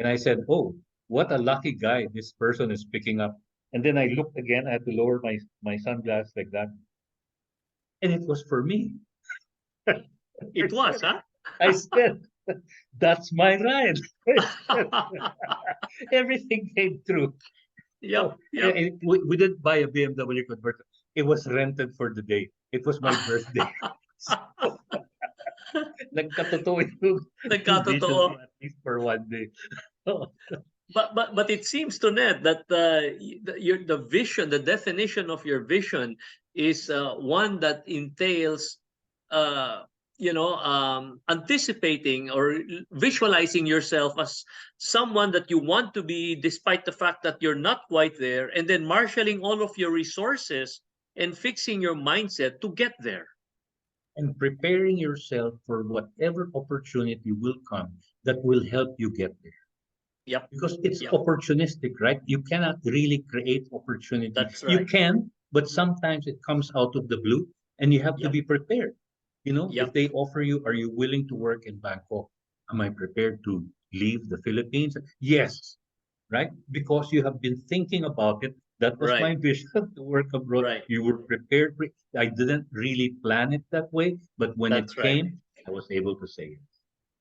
And I said, "Oh, what a lucky guy this person is picking up." And then I looked again. I had to lower my sunglasses like that, and it was for me. I It was, said, huh? I said, "That's my ride." Everything came through. Yep. So Yep. we didn't buy a BMW converter. It was rented for the day. It was my birthday. So, nagkatotoo yung vision Nagkatotoo. ko at least for one day. But it seems to Ned that the vision, the definition of your vision is one that entails uh, anticipating or visualizing yourself as someone that you want to be, despite the fact that you're not quite there, and then marshaling all of your resources and fixing your mindset to get there. And preparing yourself for whatever opportunity will come that will help you get there. Yep. Because it's Yep. opportunistic, right? You cannot really create opportunity. That's You right. can, but sometimes it comes out of the blue, and you have to Yep. be prepared. If Yep. they offer you, are you willing to work in Bangkok? Am I prepared to leave the Philippines? Yes, right? Because you have been thinking about it. That was Right. my vision to work abroad. Right. You were prepared. I didn't really plan it that way, but when it That's right. came, I was able to say it.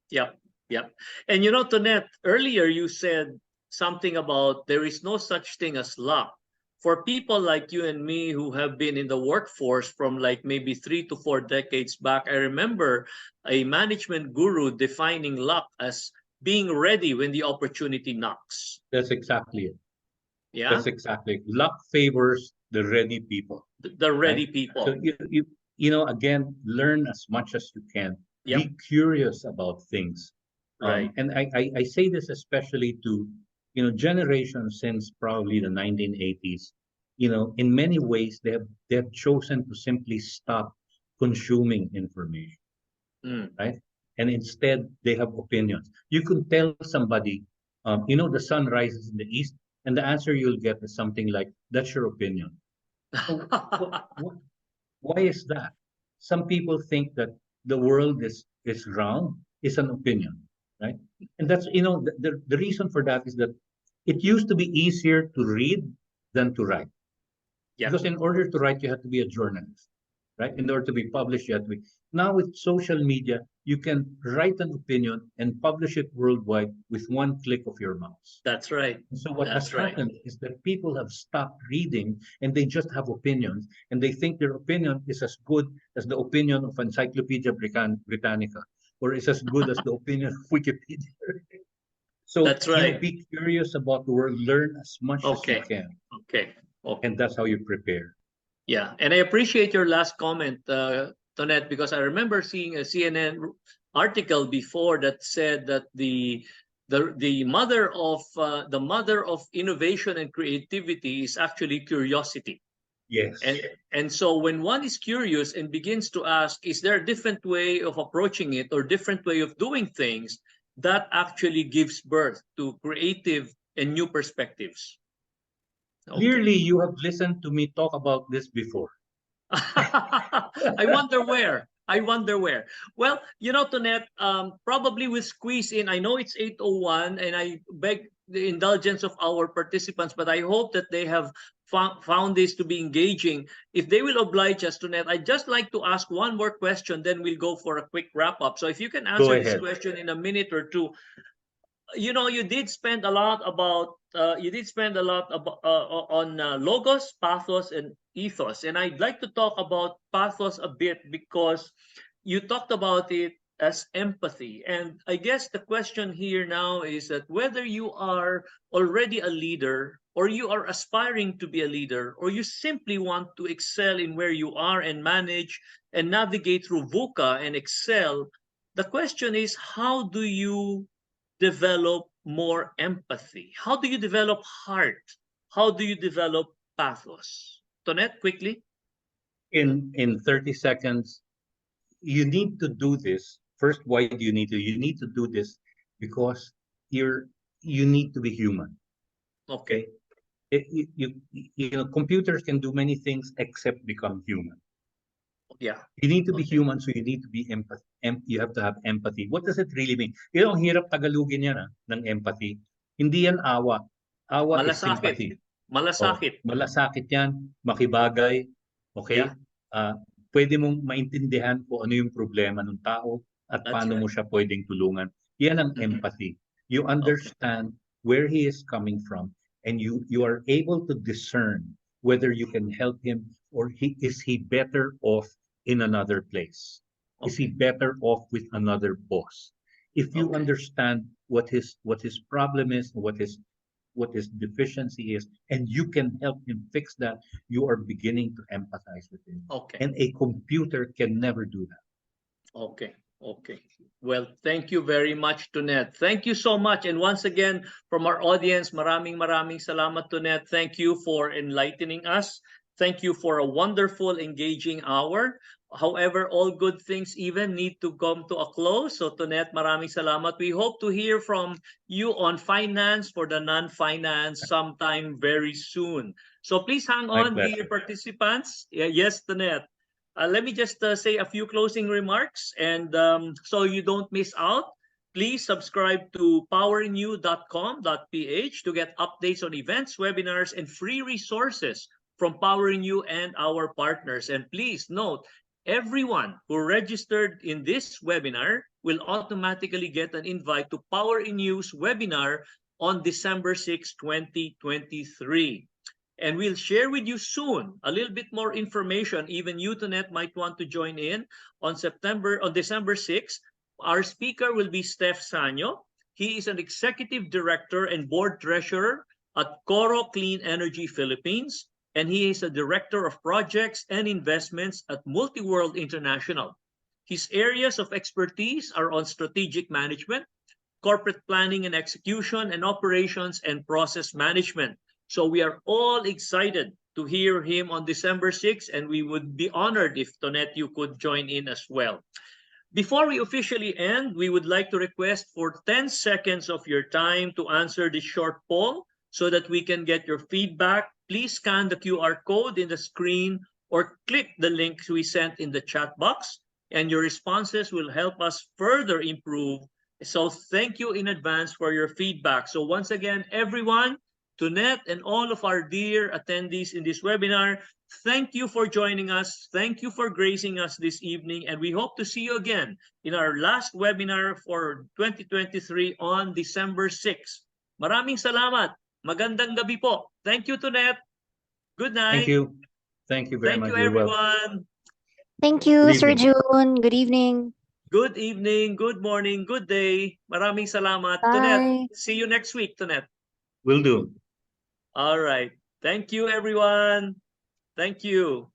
Yep. Yep. And Tonette, earlier you said something about there is no such thing as luck. For people like you and me who have been in the workforce from like maybe 3 to 4 decades back, I remember a management guru defining luck as being ready when the opportunity knocks. That's exactly it. Yeah. That's exactly it. Luck favors the ready people, The right? ready So people. again, learn as much as you can. Yep. Be curious about things. Right. And I say this especially to, generations since probably the 1980s. In many ways, they have chosen to simply stop consuming information, Mm. right? And instead, they have opinions. You could tell somebody, the sun rises in the east, and the answer you'll get is something like, "That's your opinion." So, why is that? some people think that the world is round, is an opinion, right? And that's, the reason for that is that it used to be easier to read than to write. Yeah. Because in order to write, you have to be a journalist, right? In order to be published, you have to be. Now with social media, you can write an opinion and publish it worldwide with one click of your mouse. That's right. And so what has That's right. happened is that people have stopped reading and they just have opinions, and they think their opinion is as good as the opinion of Encyclopedia Britannica, or is as good as the opinion of Wikipedia. So, That's right. be curious about the world, learn as much as you Okay. can, Okay. Okay. and that's how you prepare. Yeah, and I appreciate your last comment, Tonette, because I remember seeing a CNN article before that said that the mother of innovation and creativity is actually curiosity. Yes. And so when one is curious and begins to ask, is there a different way of approaching it or different way of doing things, that actually gives birth to creative and new perspectives. Okay. Clearly, you have listened to me talk about this before. I wonder where. I wonder where. Well, Tonette, probably we'll squeeze in. I know it's 8:01, and I beg the indulgence of our participants, but I hope that they have found this to be engaging. If they will oblige us, Tonette, I'd just like to ask one more question, then we'll go for a quick wrap up. So if you can answer this question in a minute or two. You did spend a lot on logos, pathos, and ethos, and I'd like to talk about pathos a bit because you talked about it as empathy. And I guess the question here now is that whether you are already a leader, or you are aspiring to be a leader, or you simply want to excel in where you are and manage and navigate through VUCA and excel, the question is, how do you develop more empathy? How do you develop heart? How do you develop pathos? Tonette, quickly. In 30 seconds, you need to do this. First, why do you need to? You need to do this because you need to be human. Okay. Computers can do many things except become human. Yeah. You need to be human, so you need to be empathy. You have to have empathy. What does it really mean? Ang hirap tagalugin yan ng empathy. Hindi yan awa. Awa is sympathy. Malasakit. Malasakit yan, makibagay. Okay? Yeah. Pwede mong maintindihan kung ano yung problema ng tao at paano mo siya pwedeng tulungan. Yan ang empathy. You understand where he is coming from, and you are able to discern whether you can help him, or is he better off in another place? Is he better off with another boss? If you understand what his problem is, what his deficiency is, and you can help him fix that, you are beginning to empathize with him. And a computer can never do that. Okay. Well, thank you very much, Tonette. Thank you so much. And once again, from our audience, maraming salamat, Tonette. Thank you for enlightening us. Thank you for a wonderful, engaging hour. However, all good things even need to come to a close. So, Tonette, maraming salamat. We hope to hear from you on finance for the non-finance sometime very soon. So please hang on, dear participants. Yes, Tonette. Let me just say a few closing remarks, and so you don't miss out, please subscribe to POWERinU.com.ph to get updates on events, webinars, and free resources from POWERinU and our partners. And please note, everyone who registered in this webinar will automatically get an invite to POWERinU's webinar on December 6, 2023. And we'll share with you soon a little bit more information. Even you, Tonette, might want to join in on December 6th. Our speaker will be Steph Sanyo. He is an executive director and board treasurer at Coro Clean Energy Philippines, and he is a director of projects and investments at Multiworld International. His areas of expertise are on strategic management, corporate planning and execution, and operations and process management. So we are all excited to hear him on December 6th, and we would be honored if, Tonette, you could join in as well. Before we officially end, we would like to request for 10 seconds of your time to answer this short poll so that we can get your feedback. Please scan the QR code in the screen or click the links we sent in the chat box, and your responses will help us further improve. So thank you in advance for your feedback. So once again, everyone, Tunette and all of our dear attendees in this webinar, thank you for joining us. Thank you for gracing us this evening, and we hope to see you again in our last webinar for 2023 on December 6. Maraming salamat. Magandang gabi po. Thank you, Tunette. Good night. Thank you. Thank you very Thank much. you, You're welcome. everyone. Thank you, Good Sir evening. June. Good evening. Good evening, good morning, good day. Maraming salamat. Tunette, Bye. see you next week, Tunette. Will do. All right. Thank you, everyone. Thank you.